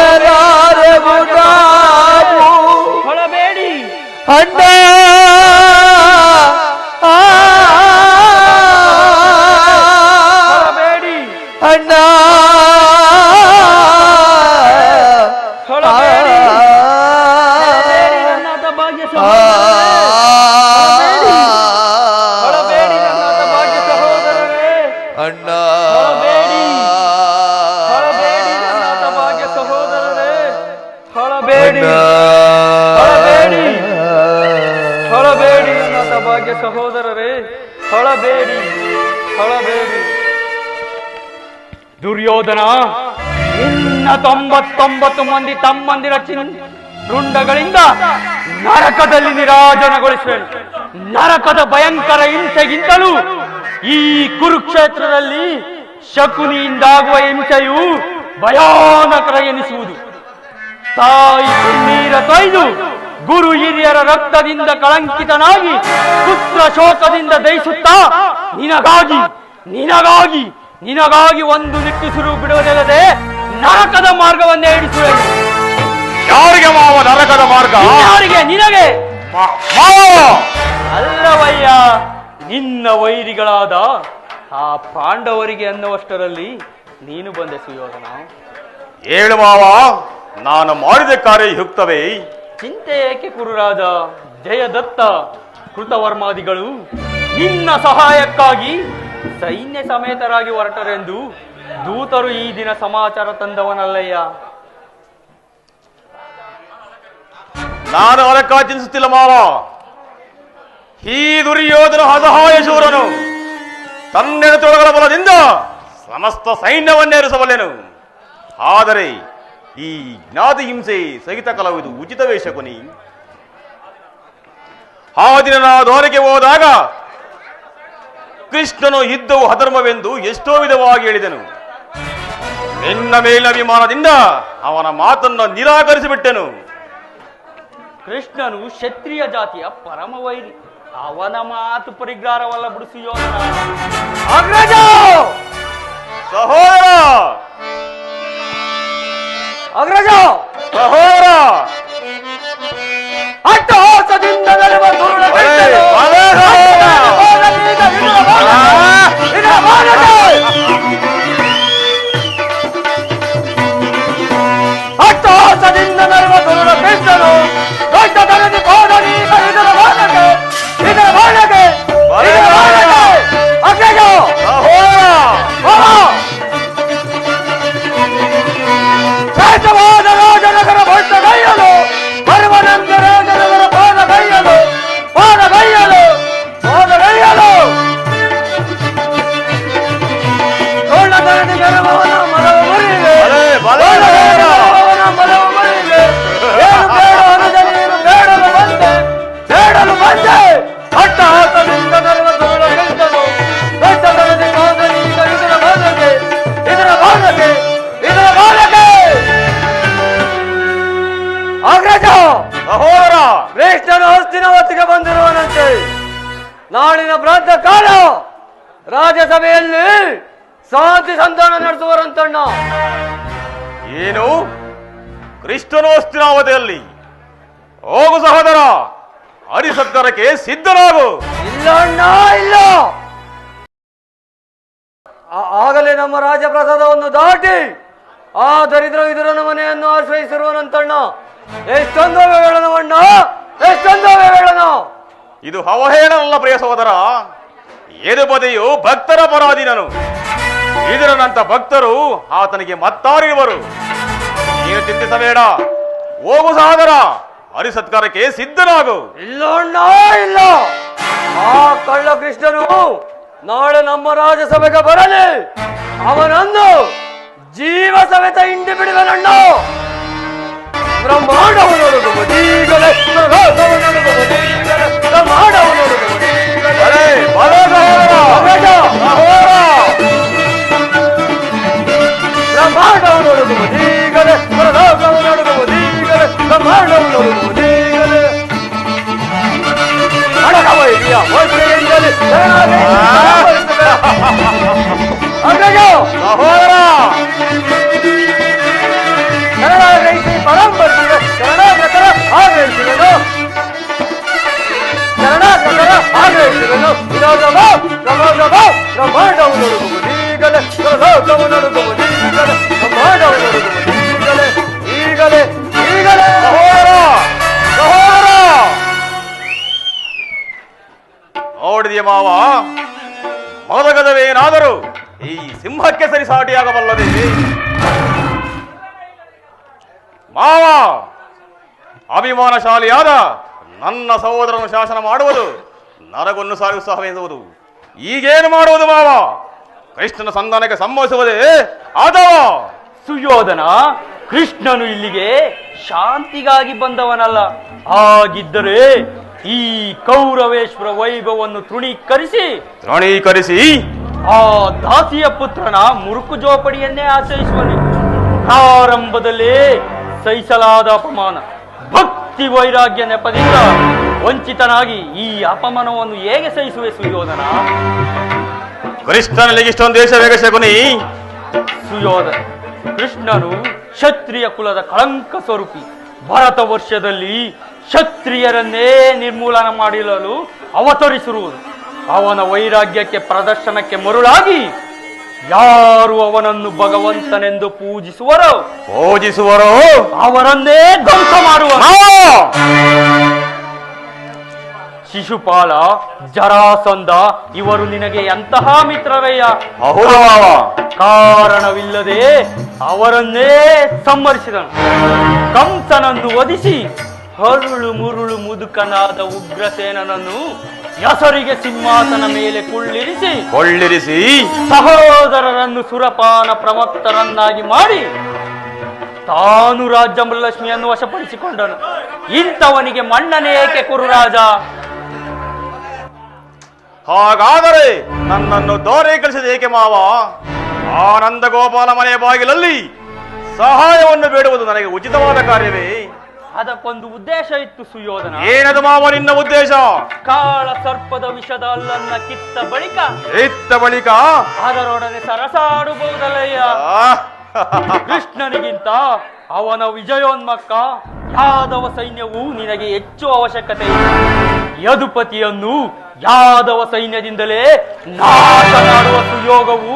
ಹೊಳಬೇಡಿ ಹೊಳಬೇಡಿ ನನ್ನ ಸೌಭಾಗ್ಯ ಸಹೋದರರೇ, ಹೊಳಬೇಡಿ ಹೊಳಬೇಡಿ. ದುರ್ಯೋಧನ ಇನ್ನ 99 ಮಂದಿ ತಮ್ಮಂದಿರ ರುಂಡಗಳಿಂದ ನರಕದಲ್ಲಿ ನಿರಾಜನಗೊಳಿಸುವೆ. ನರಕದ ಭಯಂಕರ ಹಿಂಸೆಗಿಂತಲೂ ಈ ಕುರುಕ್ಷೇತ್ರದಲ್ಲಿ ಶಕುನಿಯಿಂದಾಗುವ ಹಿಂಸೆಯು ಭಯಾನಕರ ಎನಿಸುವುದು. ತಾಯಿ ನೀರ ತೊಯ್ದು ಗುರು ಹಿರಿಯರ ರಕ್ತದಿಂದ ಕಳಂಕಿತನಾಗಿ ಪುತ್ರ ಶೋಕದಿಂದ ದಯಿಸುತ್ತಾ ನಿನಗಾಗಿ ನಿನಗಾಗಿ ನಿನಗಾಗಿ ಒಂದು ನಿಟ್ಟುಸಿರು ಬಿಡುವುದಿಲ್ಲದೆ ನರಕದ ಮಾರ್ಗವನ್ನೇ ಹಿಡಿಸುವೆ. ಯಾರಿಗೆ ಮಾವ ನರಕದ ಮಾರ್ಗ? ಯಾರಿಗೆ? ನಿನಗೆ ಮಾವ ಅಲ್ಲವಯ್ಯ, ನಿನ್ನ ವೈರಿಗಳಾದ ಆ ಪಾಂಡವರಿಗೆ ಅನ್ನುವಷ್ಟರಲ್ಲಿ ನೀನು ಬಂದೆ ಸುಯೋಧನ. ಹೇಳು ಮಾವ, ನಾನು ಮಾಡಿದ ಕಾರ್ಯ ಯುಕ್ತವೇ? ಚಿಂತೆ ಏಕೆ ಕುರುರಾಜ? ಜಯದತ್ತ ಕೃತವರ್ಮಾದಿಗಳು ನಿನ್ನ ಸಹಾಯಕ್ಕಾಗಿ ಸೈನ್ಯ ಸಮೇತರಾಗಿ ಹೊರಟರೆಂದು ದೂತರು ಈ ದಿನ ಸಮಾಚಾರ ತಂದವನಲ್ಲಯ್ಯ. ನಾನು ಅದಕ್ಕಾಗಿ ಚಿಂತಿಸುತ್ತಿಲ್ಲ ಮಾವ. ಈ ದುರ್ಯೋಧನ ಅಸಹಾಯ ಶೂರನು ತನ್ನೆಡೆತೊಳಗಳ ಬಲದಿಂದ ಸಮಸ್ತ ಸೈನ್ಯವನ್ನೇರಿಸಬಲ್ಲೆನು. ಆದರೆ ಈ ಜ್ಞಾತಿ ಹಿಂಸೆ ಸಹಿತ ಕಲವುದು ಉಚಿತವೇ ಶಕುನಿ? ಆ ದಿನ ನಾವು ದೋರೆಗೆ ಹೋದಾಗ ಕೃಷ್ಣನು ಯುದ್ಧವು ಅಧರ್ಮವೆಂದು ಎಷ್ಟೋ ವಿಧವಾಗಿ ಹೇಳಿದನು. ನಿನ್ನ ಮೇಲಿನ ಅಭಿಮಾನದಿಂದ ಅವನ ಮಾತನ್ನು ನಿರಾಕರಿಸಿಬಿಟ್ಟೆನು. ಕೃಷ್ಣನು ಕ್ಷತ್ರಿಯ ಜಾತಿಯ ಪರಮ ವೈರಿ. ಅವನ ಮಾತು ಪರಿಗ್ರಹವಲ್ಲ ಬಿಡು ಸುಯೋಧನ. ಅಗ್ರಜ ಸಹೋದರ, ಅಗ್ರಜ ಸಹೋದರ, ಅಟ್ಟಹಾಸದಿಂದ ನಡೆವ ದುರುಳ ಅಟ್ಟಹಾಸದಿಂದ ನಡೆವ ದುರುಳ ಕೃಷ್ಣನು ದೊಡ್ಡದರಲ್ಲಿ ಪಾದನೀಗ ಇದರ ಬಾಲಕೆ ಅಗ್ರಜ ಶ್ರೇಷ್ಠವಾದ ರಾಜನಗರ ಭಟ್ಟಗೈಯಲು ಬರುವನಂತರ ಜನಗರ ಪಾದಗೈಯಲು ಸೋಳ್ಳದರದಿ ಗರ್ವವನ ಮರವ ಮುರಿವೆ ಬೇಡಲು ಬಂದೆ ಅಟ್ಟಹಾಸದಿಂದ ನರುವ ಸೋಳ ಕೈತನು ದೊಡ್ಡದರದಿ ಪಾದನೀಗ ಇದರ ಬಾಲಕೆ ಅಗ್ರಜ ಸಹೋದರ, ಕೃಷ್ಣನು ಹಸ್ತಿನಾವತಿಗೆ ಬಂದಿರುವನಂತೆ. ನಾಳಿನ ಪ್ರಾಂತ ಕಾಲ ರಾಜ್ಯಸಭೆಯಲ್ಲಿ ಶಾಂತಿ ಸಂಧಾನ ನಡೆಸುವರಂತಣ್ಣ. ಏನು? ಕೃಷ್ಣನು ಹಸ್ತಿನಾವತಿಯಲ್ಲಿ? ಹೋಗು ಸಹೋದರ, ಹರಿಸತ್ಕಾರಕ್ಕೆ ಸಿದ್ಧನಾಗು. ಇಲ್ಲ ಅಣ್ಣ, ಇಲ್ಲ. ಆಗಲೇ ನಮ್ಮ ರಾಜಪ್ರಸಾದವನ್ನು ದಾಟಿ ಆ ದರಿದ್ರ ವಿದುರನ ಮನೆಯನ್ನು ಆಶ್ರಯಿಸಿರುವನಂತಣ್ಣ. ಎಷ್ಟೊಂದು ಹೇಳನವಣ್ಣ, ಎಷ್ಟೊಂದು ಹೇಳನ. ಇದು ಅವಹೇಳನಲ್ಲ ಪ್ರಿಯ ಸಹೋದರ. ಎದು ಬದಿಯು ಭಕ್ತರ ಪರಾಧೀನನು. ಇದರನಂತ ಭಕ್ತರು ಆತನಿಗೆ ಮತ್ತಾರಿರುವರು. ನೀನು ಚಿಂತಿಸಬೇಡ. ಹೋಗು ಸಹೋದರ, ಹರಿಸತ್ಕಾರಕ್ಕೆ ಸಿದ್ಧನಾಗು. ಇಲ್ಲ ಅಣ್ಣ, ಇಲ್ಲ. ಆ ಕಳ್ಳ ಕೃಷ್ಣನು ನಾಳೆ ನಮ್ಮ ರಾಜ್ಯಸಭೆಗೆ ಬರಲಿ. ಅವನನ್ನು ಜೀವ ಸಮೇತ ಹಿಂಡಿ ಬಿಡುವನಣ್ಣ. ಬ್ರಹ್ಮಾಂಡವನೊಡಗುವುದೀಗಲೇ ನೋಡಿದೆಯ ಮಾವ, ಮೊದಗದವೇನಾದರೂ ಈ ಸಿಂಹಕ್ಕೆ ಸರಿಸಾಟಿಯಾಗಬಲ್ಲದೆ ಮಾವ. ಅಭಿಮಾನಶಾಲಿಯಾದ ನನ್ನ ಸಹೋದರನು ಶಾಸನ ಮಾಡುವುದು ನರಗೊನ್ನು ಸಾಗಿಸುವೆಂದುವುದು. ಈಗೇನು ಮಾಡುವುದು ಮಾವ? ಕೃಷ್ಣನ ಸಂಧಾನಕ್ಕೆ ಸಮ್ಮತಿಸುವುದೇ ಅಥವಾ? ಸುಯೋಧನ, ಕೃಷ್ಣನು ಇಲ್ಲಿಗೆ ಶಾಂತಿಗಾಗಿ ಬಂದವನಲ್ಲ. ಹಾಗಿದ್ದರೆ ಈ ಕೌರವೇಶ್ವರ ವೈಭವವನ್ನು ತೃಣೀಕರಿಸಿ ಆ ದಾಸಿಯ ಪುತ್ರನ ಮುರುಕು ಜೋಪಡಿಯನ್ನೇ ಆಚರಿಸುವನು. ಪ್ರಾರಂಭದಲ್ಲೇ ಸಹಿಸಲಾದ ಅಪಮಾನ, ಭಕ್ತಿ ವೈರಾಗ್ಯ ನೆಪದಿಂದ ವಂಚಿತನಾಗಿ ಈ ಅಪಮಾನವನ್ನು ಹೇಗೆ ಸಹಿಸುವೆ ಸುಯೋಧನ? ಕೃಷ್ಣನಿಗೆ ಇಷ್ಟೊಂದು ದೇಶ ಬೇಗ ಶಕುನಿ. ಸುಯೋಧನ, ಕೃಷ್ಣನು ಕ್ಷತ್ರಿಯ ಕುಲದ ಕಳಂಕ ಸ್ವರೂಪಿ. ಭರತ ವರ್ಷದಲ್ಲಿ ಕ್ಷತ್ರಿಯರನ್ನೇ ನಿರ್ಮೂಲನ ಮಾಡಿರಲು ಅವತರಿಸಿರುವುದು. ಅವನ ವೈರಾಗ್ಯಕ್ಕೆ ಪ್ರದರ್ಶನಕ್ಕೆ ಮರುಳಾಗಿ ಯಾರು ಅವನನ್ನು ಭಗವಂತನೆಂದು ಪೂಜಿಸುವರೋ ಅವರನ್ನೇ ಧ್ವಂಸ ಮಾಡುವ. ಶಿಶುಪಾಲ, ಜರಾಸಂಧ ಇವರು ನಿನಗೆ ಎಂತಹ ಮಿತ್ರರಯ್ಯ? ಕಾರಣವಿಲ್ಲದೆ ಅವರನ್ನೇ ಸಂಹರಿಸಿದನು. ಕಂಸನನ್ನು ವಧಿಸಿ ಹರುಳು ಮುರುಳು ಮುದುಕನಾದ ಉಗ್ರಸೇನನನ್ನು ಹೆಸರಿಗೆ ಸಿಂಹಾಸನ ಮೇಲೆ ಕೊಳ್ಳಿರಿಸಿ ಸಹೋದರರನ್ನು ಸುರಪಾನ ಪ್ರಮಕ್ತರನ್ನಾಗಿ ಮಾಡಿ ತಾನು ರಾಜ್ಯಲಕ್ಷ್ಮಿಯನ್ನು ವಶಪಡಿಸಿಕೊಂಡನು. ಇಂಥವನಿಗೆ ಮನ್ನಣೆ ಏಕೆ ಕುರುರಾಜ? ಹಾಗಾದರೆ ನನ್ನನ್ನು ದೂರೀಕರಿಸಿದ ಏಕೆ ಮಾವ? ಆನಂದ ಗೋಪಾಲ ಮನೆಯ ಬಾಗಿಲಲ್ಲಿ ಸಹಾಯವನ್ನು ಬೇಡುವುದು ನನಗೆ ಉಚಿತವಾದ ಕಾರ್ಯವೇ? ಅದಕ್ಕೊಂದು ಉದ್ದೇಶ ಇತ್ತು ಸುಯೋಧನ. ಏನದು ಮಾವ ನಿನ್ನ ಉದ್ದೇಶ? ಕಾಳ ಸರ್ಪದ ವಿಷದ ಅಲ್ಲನ್ನ ಕಿತ್ತ ಬಳಿಕ ಅದರೊಡನೆ ಸರಸಾಡಬಹುದಲ್ಲಯ್ಯ. ಕೃಷ್ಣನಿಗಿಂತ ಅವನ ವಿಜಯೋನ್ಮುಖ ಯಾದವ ಸೈನ್ಯವು ನಿನಗೆ ಹೆಚ್ಚು ಅವಶ್ಯಕತೆ ಇದೆ. ಯದುಪತಿಯನ್ನು ಯಾದವ ಸೈನ್ಯದಿಂದಲೇ ನಾಶ ಮಾಡುವ ಸುಯೋಗವು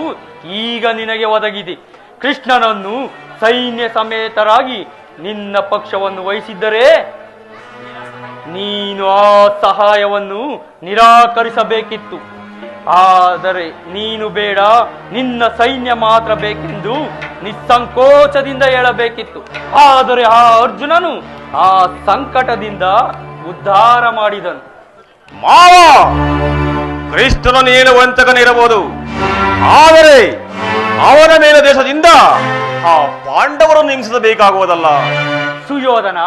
ಈಗ ನಿನಗೆ ಒದಗಿದೆ. ಕೃಷ್ಣನನ್ನು ಸೈನ್ಯ ಸಮೇತರಾಗಿ ನಿನ್ನ ಪಕ್ಷವನ್ನು ವಹಿಸಿದ್ದರೆ ನೀನು ಆ ಸಹಾಯವನ್ನು ನಿರಾಕರಿಸಬೇಕಿತ್ತು. ಆದರೆ ನೀನು ಬೇಡ, ನಿನ್ನ ಸೈನ್ಯ ಮಾತ್ರ ಬೇಕೆಂದು ನಿಸ್ಸಂಕೋಚದಿಂದ ಹೇಳಬೇಕಿತ್ತು. ಆದರೆ ಆ ಅರ್ಜುನನು ಆ ಸಂಕಟದಿಂದ ಉದ್ಧಾರ ಮಾಡಿದನು. ಮಾವ, ಕೃಷ್ಣನು ನೀನು ವಂಚಕನಿರಬಹುದು, ಆದರೆ ಅವನ ಮೇಲೆ ದೇಶದಿಂದ ಆ ಪಾಂಡವರನ್ನು ಹಿಂಸಿಸಬೇಕಾಗುವುದಲ್ಲ. ಸುಯೋಧನ,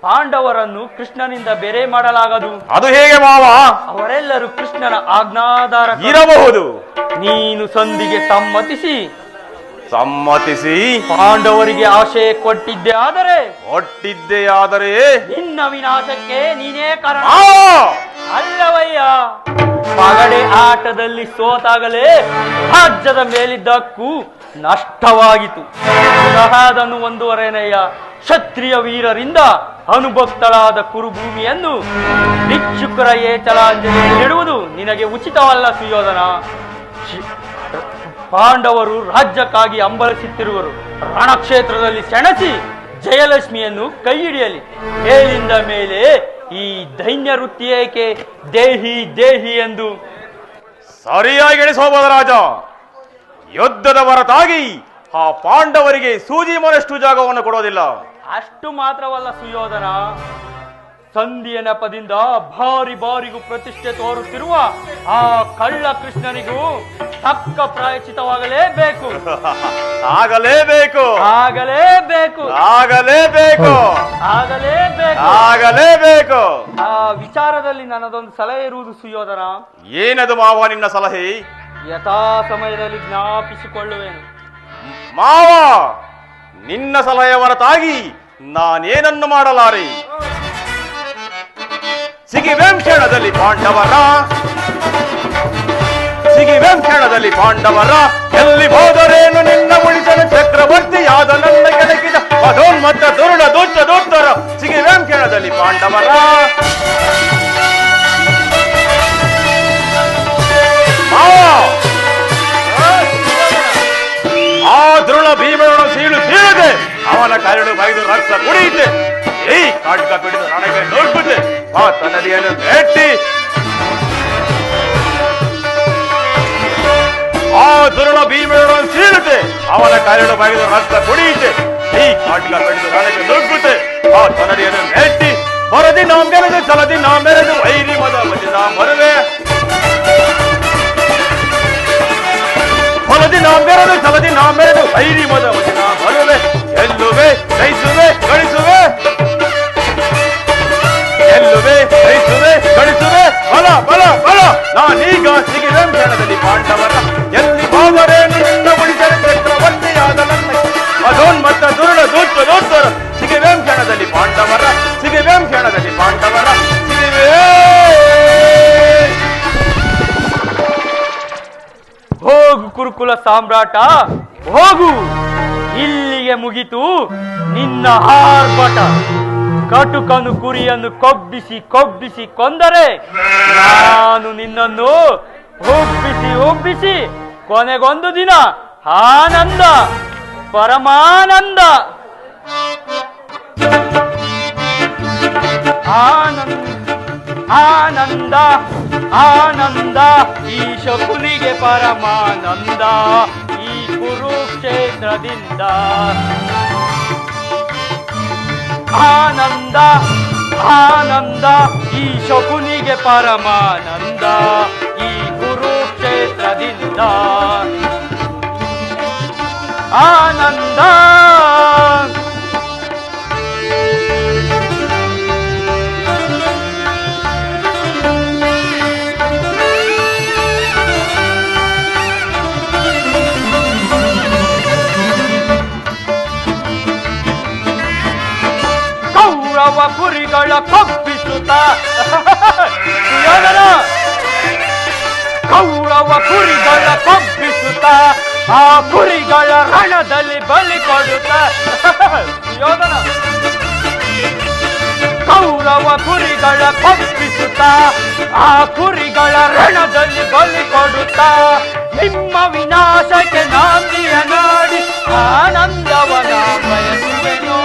ಪಾಂಡವರನ್ನು ಕೃಷ್ಣನಿಂದ ಬೇರೆ ಮಾಡಲಾಗದು. ಅದು ಹೇಗೆ ಮಾವ? ಅವರೆಲ್ಲರೂ ಕೃಷ್ಣನ ಆಜ್ಞಾಧಾರ ಇರಬಹುದು. ನೀನು ಸಂಧಿಗೆ ಸಮ್ಮತಿಸಿ ಪಾಂಡವರಿಗೆ ಆಶಯ ಕೊಟ್ಟಿದ್ದೆ ಆದರೆ ನಿನ್ನ ವಿನಾಶಕ್ಕೆ ನೀನೇ ಕಾರಣ ಅಲ್ಲವಯ್ಯ. ಪಗಡೆ ಆಟದಲ್ಲಿ ಸೋತಾಗಲೇ ರಾಜ್ಯದ ಮೇಲಿದ್ದ ಹಕ್ಕು ನಷ್ಟವಾಯಿತು. ಪುನಃ ಅದನ್ನು ಒಂದುವರೆನೆಯ ಕ್ಷತ್ರಿಯ ವೀರರಿಂದ ಅನುಭಕ್ತಳಾದ ಕುರುಭೂಮಿಯನ್ನು ಭಿಕ್ಷುಕರ ಏಚಲಾಂಜಲಿಯಲ್ಲಿಡುವುದು ನಿನಗೆ ಉಚಿತವಲ್ಲ ಸುಯೋಧನ. ಪಾಂಡವರು ರಾಜ್ಯಕ್ಕಾಗಿ ಹಂಬಲಿಸುತ್ತಿರುವರು. ರಣಕ್ಷೇತ್ರದಲ್ಲಿ ಸೆಣಸಿ ಜಯಲಕ್ಷ್ಮಿಯನ್ನು ಕೈ ಹಿಡಿಯಲಿ. ಮೇಲಿಂದ ಮೇಲೆ ಈ ದೈನ್ಯ ವೃತ್ತಿ ಏಕೆ? ದೇಹಿ ಎಂದು ಸರಿಯಾಗಿ ಎಣಿಸೋಬದ ರಾಜ. ಯುದ್ಧದ ಹೊರತಾಗಿ ಆ ಪಾಂಡವರಿಗೆ ಸೂಜಿ ಮನಷ್ಟು ಜಾಗವನ್ನು ಕೊಡೋದಿಲ್ಲ. ಅಷ್ಟು ಮಾತ್ರವಲ್ಲ ಸುಯೋಧನ, ಸಂಧಿಯ ನೆಪದಿಂದ ಬಾರಿಗೂ ಪ್ರತಿಷ್ಠೆ ತೋರುತ್ತಿರುವ ಆ ಕಳ್ಳ ಕೃಷ್ಣನಿಗೂ ತಕ್ಕ ಪ್ರಾಯಶ್ಚಿತವಾಗಲೇಬೇಕು. ಆಗಲೇಬೇಕು. ಆ ವಿಚಾರದಲ್ಲಿ ನನ್ನದೊಂದು ಸಲಹೆ ಇರುವುದು ಸುಯೋಧನ. ಏನದು ಮಾವ ನಿನ್ನ ಸಲಹೆ? ಯಥಾ ಸಮಯದಲ್ಲಿ ಜ್ಞಾಪಿಸಿಕೊಳ್ಳುವೆನು. ಮಾವ, ನಿನ್ನ ಸಲಹೆ ಹೊರತಾಗಿ ನಾನೇನನ್ನು ಮಾಡಲಾರೆ. ಸಿಗಿವೆಂ ಕ್ಷಣದಲ್ಲಿ ಪಾಂಡವರ ಎಲ್ಲಿ ಹೋದರೇನು ನಿನ್ನ ಉಳಿಸಲು ಚಕ್ರವರ್ತಿಯಾದ ನನ್ನ ಕೆಳಗಿದ ಮಧೋನ್ಮತ್ತ ದುರುಳ ದುಷ್ಟರ ಸಿಗಿವೆಂ ಕ್ಷಣದಲ್ಲಿ ಪಾಂಡವರ. ಆ ದ್ರೋಣ ಭೀಮನ ಸೀಳದೆ ಅವನ ಕರಳು ಬೈದು ರಕ್ತ ಕುಡಿಯಿತೆ. ಈ ಕಾಡ್ಕ ಬಿಡಿದ ನನಗೆ ನೋಡ್ಬಿಟ್ಟೆ ಆ ತನ್ನದಿಯನ್ನು ಭೇಟಿ. ಆ ದ್ರೋಣ ಭೀಮನ ಸೀಳದೆ ಅವನ ಕರಳು ಬೈದು ರಕ್ತ ಕುಡಿಯಿತೆ. ಈ ಕಾಡ್ಕ ಬಿಡಿದ ನನಗೆ ನೋಡ್ಬಿಟ್ಟೆ ಆ ತನ್ನದಿಯನ್ನು ಭೇಟಿ. ಹೊರದಿ ನಾ ಮೆರೆದು ಛಲದಿ ನಾ ಮೆರೆದು ವೈರಿ ಮದ ವಜದ ಮರುವೆ ಹೊಲದಿ ನಾ ಮೆರೆದು ಛಲದಿ ನಾ ಮೆರೆದು ವೈರಿ ಮದ ವಜದ ಮರುವೆ ಗೆಲ್ಲುವೆ ಜಯಿಸುವೆ ಗಳಿಸುವೆ ಗೆಲ್ಲುವೆ ಜಯಿಸುವೆ ಗಳಿಸುವೆ ಬಲ ಬಲ ಬಲ ನಾನೀಗ ಸಿಗಿವೆ ಕ್ಷಣದಲ್ಲಿ ಪಾಂಡವರ ಎಲ್ಲಿ ಬಾವರೇನು ನಿನ್ನ ಉಳಿದರೆ ಚಕ್ರವರ್ತಿಯಾದ ನನ್ನ ಅದೋನ್ಮತ್ತ ದುರುಳ ದೂತ ದೂತರ ಸಿಗಿವೆ ಕ್ಷಣದಲ್ಲಿ ಪಾಂಡವರ ಸಿಗಿವೆ ಕ್ಷಣದಲ್ಲಿ ಪಾಂಡವರ ಸಿಗಿವೆ. ಹೋಗು ಕುರುಕುಲ ಸಾಮ್ರಾಟ ಹೋಗು, ಇಲ್ಲಿಗೆ ಮುಗಿತು ನಿನ್ನ ಆರ್ಭಟ. ಕಟುಕನು ಕುರಿಯನ್ನು ಕೊಬ್ಬಿಸಿ ಕೊಬ್ಬಿಸಿ ಕೊಂದರೆ ನಾನು ನಿನ್ನನ್ನು ಒಬ್ಬಿಸಿ ಒಬ್ಬಿಸಿ ಕೊನೆಗೊಂದು ದಿನ ಆನಂದ ಪರಮಾನಂದ ಆನಂದ ಆನಂದ ಈ ಶಕುನಿಗೆ ಪರಮಾನಂದ ಈ ಕುರುಕ್ಷೇತ್ರದಿಂದ ಆನಂದ ಆನಂದ ಈ ಶಕುನಿಗೆ ಪರಮಾನಂದ ಈ ಕುರುಕ್ಷೇತ್ರದಿಂದ ಆನಂದ. ಕೌರವ ಕುರಿಗಳ ಕೊಬ್ಬಿಸುತ್ತ ಕೌರವ ಕುರಿಗಳ ಕೊಬ್ಬಿಸುತ್ತ ಆ ಕುರಿಗಳ ರಣದಲ್ಲಿ ಬಲಿ ಕೊಡುತ್ತ ಯೋಧನ ಕೌರವ ಕುರಿಗಳ ಕೊಬ್ಬಿಸುತ್ತ ಆ ಕುರಿಗಳ ರಣದಲ್ಲಿ ಬಲಿ ಕೊಡುತ್ತ ನಿಮ್ಮ ವಿನಾಶಕ್ಕೆ ನಾಂದಿಯ ನಾಡಿ ಆನಂದವನ ಬಯಸುವೆನು.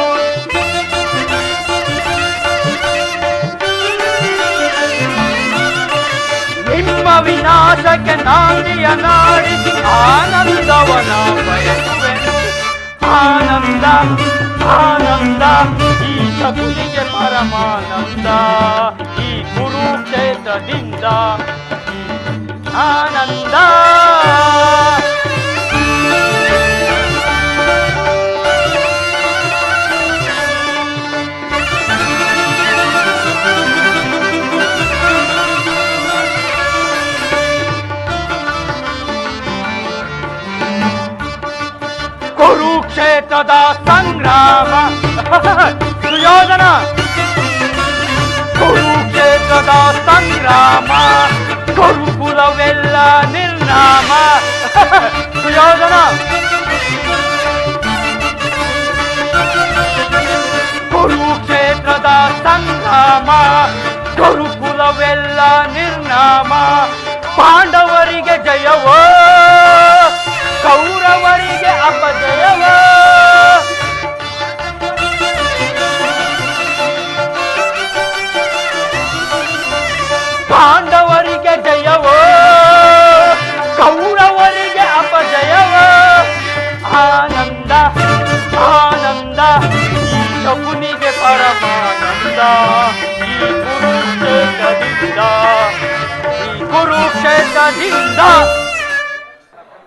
ನಿಮ್ಮ ವಿನಾಶಕ್ಕೆ ನಾಂದಿಯ ನಾಡಿ ಆನಂದವನ ಬಯಸುವೆನು. ಆನಂದ ಆನಂದ ಈ ಶಕುನಿಗೆ ಪರಮಾನಂದ ಈ ಕುರುಕ್ಷೇತ್ರದಿಂದ ಆನಂದ. ಕುರುಕ್ಷೇತ್ರದ ಸಂಗ್ರಾಮ ಸುಯೋಧನ ಕುರುಕ್ಷೇತ್ರದ ಸಂಗ್ರಾಮ ಕುರುಕುಲವೆಲ್ಲ ನಿರ್ನಾಮ ಸುಯೋಧನ ಕುರುಕ್ಷೇತ್ರದ ಸಂಗ್ರಾಮ ಗುರುಕುಲವೆಲ್ಲ ನಿರ್ನಾಮ. ಪಾಂಡವರಿಗೆ ಜಯವೋ ಕೌರವರಿಗೆ ಅಪಜಯವ. ಪಾಂಡವರಿಗೆ ಜಯವೋ ಕೌರವರಿಗೆ ಅಪಜಯವ. ಆನಂದ ಆನಂದ ಈ ಶಕುನಿಗೆ ಪರಮಾನಂದ ಈ ಕುರುಕ್ಷೇತ್ರದಿಂದ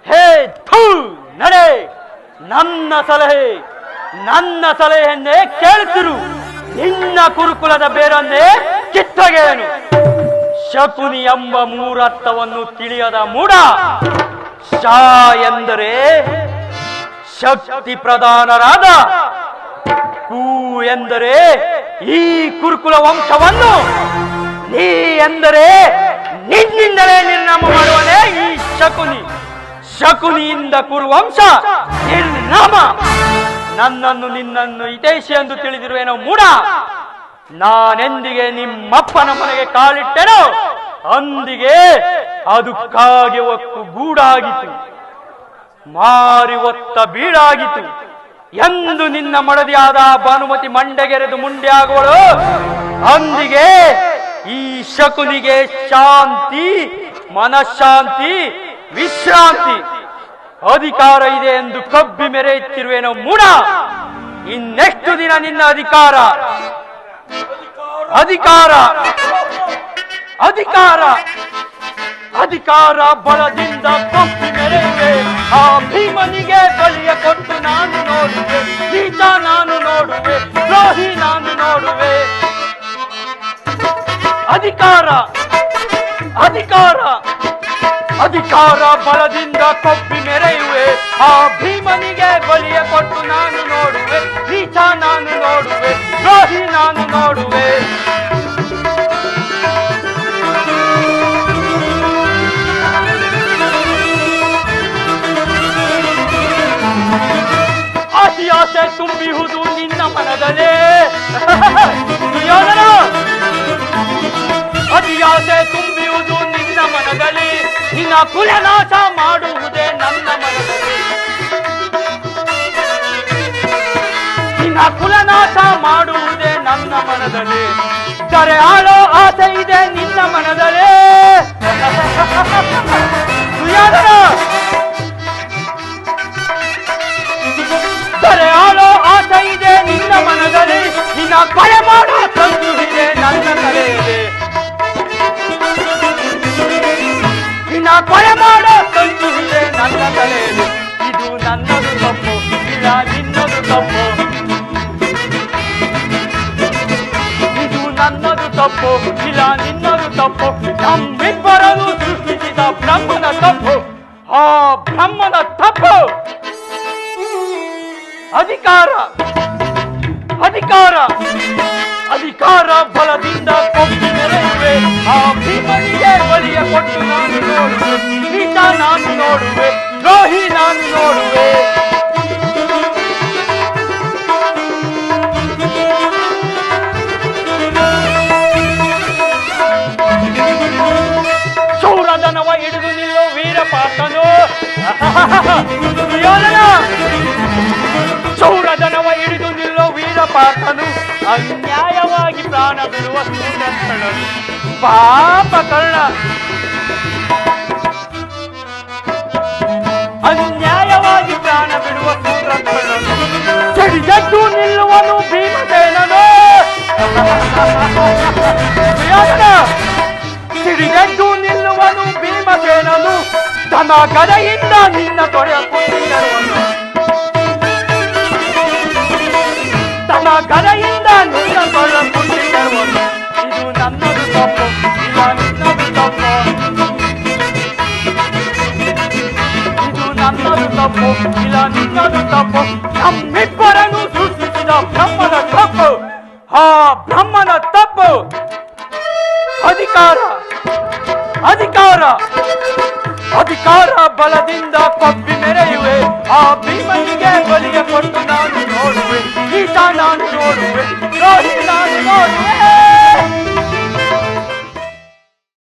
ಹೇ ಥೂ ನಡೆ. ನನ್ನ ಸಲಹೆಯನ್ನೇ ಕೇಳುತ್ತಿರು. ನಿನ್ನ ಕುರುಕುಲದ ಬೇರನ್ನೇ ಕಿತ್ತೊಗೆಯನು. ಶಕುನಿ ಎಂಬ ಮೂರರ್ಥವನ್ನು ತಿಳಿಯದ ಮೂಢ. ಶಾ ಎಂದರೆ ಶಕ್ತಿ ಪ್ರಧಾನರಾದ, ಕು ಎಂದರೆ ಈ ಕುರುಕುಲ ವಂಶವನ್ನು, ನೀ ಎಂದರೆ ನಿನ್ನಿಂದಲೇ ನಿರ್ನಾಮ ಮಾಡುವನೇ ಈ ಶಕುನಿ. ಶಕುನಿಯಿಂದ ಕುರುವಂಶ ನಿರ್ನಾಮ. ನನ್ನನ್ನು ನಿನ್ನನ್ನು ಹಿತೈಷಿ ಎಂದು ತಿಳಿದಿರುವೇನೋ ಮೂಢ. ನಾನೆಂದಿಗೆ ನಿಮ್ಮಪ್ಪನ ಮನೆಗೆ ಕಾಲಿಟ್ಟೆನೋ ಅಂದಿಗೆ ಅದು ಕಾಗೆ ಒಕ್ಕು ಗೂಡಾಗಿತು, ಮಾರಿ ಒತ್ತ ಬೀಡಾಗಿತು. ಎಂದು ನಿನ್ನ ಮಡದಿಯಾದ ಭಾನುಮತಿ ಮಂಡೆಗೆರೆದು ಮುಂಡೆ ಆಗುವಳು ಅಂದಿಗೆ ಈ ಶಕುನಿಗೆ ಶಾಂತಿ, ಮನಃಶಾಂತಿ, ವಿಶ್ರಾಂತಿ, ಅಧಿಕಾರ ಇದೆ ಎಂದು ಕಬ್ಬಿ ಮೆರೆಯುತ್ತಿರುವೇನೋ ಮೂಢ. ಇನ್ನೆಷ್ಟು ದಿನ ನಿನ್ನ ಅಧಿಕಾರ? ಅಧಿಕಾರ ಅಧಿಕಾರ ಅಧಿಕಾರ ಬಲದಿಂದ ಕೊಪ್ಪಿ ಮೆರೆಯುವೆ ಆ ಭೀಮನಿಗೆ ಬಲಿಯ ಕೊಟ್ಟು ನಾನು ನೋಡುವೆ ನೀಚ ನಾನು ನೋಡುವೆ ದ್ರೋಹಿ ನಾನು ನೋಡುವೆ ಅಧಿಕಾರ ಅಧಿಕಾರ ಅಧಿಕಾರ ಬಲದಿಂದ ಕೊಪ್ಪಿ ಮೆರೆಯುವೆ ಆ ಭೀಮನಿಗೆ ಬಲಿಯ ಕೊಟ್ಟು ನಾನು ನೋಡುವೆ ನೀಚ ನಾನು ನೋಡುವೆ ದ್ರೋಹಿ ನಾನು ನೋಡುವೆ ಆಸೆ ತುಂಬಿಹುದು ನಿನ್ನ ಮನದಲ್ಲೇ ದುರ್ಯೋಧನ ಅತಿಯಾಸೆ ತುಂಬಿಯುವುದು ನಿನ್ನ ಮನದಲ್ಲಿ ನಿನ್ನ ಕುಲನಾಶ ಮಾಡುವುದೇ ನನ್ನ ಮನದಲ್ಲಿ ನಿನ್ನ ಕುಲನಾಶ ಮಾಡುವುದೇ ನನ್ನ ಮನದಲ್ಲಿ ಕರೆ ಆಳೋ ಆಸೆ ಇದೆ ನಿನ್ನ ಮನದಲ್ಲಿ ದುರ್ಯೋಧನ ಕರೆ ಆಳೋ ಆಸೆ ಇದೆ ನಿನ್ನ ಮನದಲ್ಲಿ ನಿನ್ನ ಕೊಲೆ ಮಾಡೋ ತಂದು ಇದೆ ನನ್ನ ತಲೆಯಲ್ಲಿ ನಿನ್ನ ಕೊಲೆ ಮಾಡೋ ತಂದು ಇದೆ ನನ್ನ ತಲೆಯಲ್ಲಿ ಇದು ನನ್ನದು ತಪ್ಪು ಇಲ್ಲ ನಿನ್ನದು ತಪ್ಪು ಇದು ನನ್ನದು ತಪ್ಪು ಇಲ್ಲ ನಿನ್ನದು ತಪ್ಪು ನಮ್ಮಿಬ್ಬರನ್ನು ಸೃಷ್ಟಿಸಿದ ಬ್ರಹ್ಮನ ತಪ್ಪು ಆ ಬ್ರಹ್ಮನ ತಪ್ಪು ಅಧಿಕಾರ ಅಧಿಕಾರ ಅಧಿಕಾರ ಬಲದಿಂದ ಕೊಪ್ಪಿ ಮೆರೆಯುವೆ ಆ ಭೀಮನಿಗೆ ಬಲಿಯ ಕೊಟ್ಟು ನಾನು ನೋಡುವೆ ನೀಚ ನಾನು ನೋಡುವೆ ದ್ರೋಹಿ ನಾನು ನೋಡುವೆ ಶೂರದನವ ಹಿಡಿದು ನಿಲ್ಲೋ ವೀರಪಾತನು ಶೂರದನವ ಹಿಡಿದು ನಿಲ್ಲೋ ವೀರಪಾತನು ಅನ್ಯಾಯವಾಗಿ ಪ್ರಾಣ ಬಿಡುವ ಸೂರಕರ್ಣನು ಪಾಪ ಕರ್ಣ ಅನ್ಯಾಯವಾಗಿ ಪ್ರಾಣ ಬಿಡುವ ಸೂರಕರ್ಣನು ಸಿಡಿದೆದ್ದು ನಿಲ್ಲುವನು ಭೀಮಸೇನನು ಸಿಡಿದೆದ್ದು ನಿಲ್ಲುವನು ಭೀಮಸೇನನು ತನ್ನ ಗದೆಯಿಂದ ನಿನ್ನ ತೊಡೆಯ ಕುಂದಿರುವನು ತನ್ನ ಗದೆಯಿಂದ ನಿನ್ನ ತೊಡೆಯ ಕುಂದಿರುವನು ಇದು ನನ್ನದು ತಪ್ಪು ಇಲ್ಲ ನಿನ್ನದು ತಪ್ಪು ಇದು ನನ್ನದು ತಪ್ಪು ಇಲ್ಲ ನಿನ್ನದು ತಪ್ಪು ನಮ್ಮಿಬ್ಬರನ್ನು ಸೃಷ್ಟಿಸಿದ ಬ್ರಹ್ಮನ ತಪ್ಪು ಆ ಬ್ರಹ್ಮನ ತಪ್ಪು ಅಧಿಕಾರ ಅಧಿಕಾರ ಅಧಿಕಾರ ಬಲದಿಂದ ಕೊಪ್ಪಿ ಮೆರೆಯುವೆ ಆ ಭೀಮನಿಗೆ ಬಲಿಯ ಕೊಟ್ಟು ನಾನು ನೋಡುವೆ ಈತ ನಾನು ನೋಡುವೆ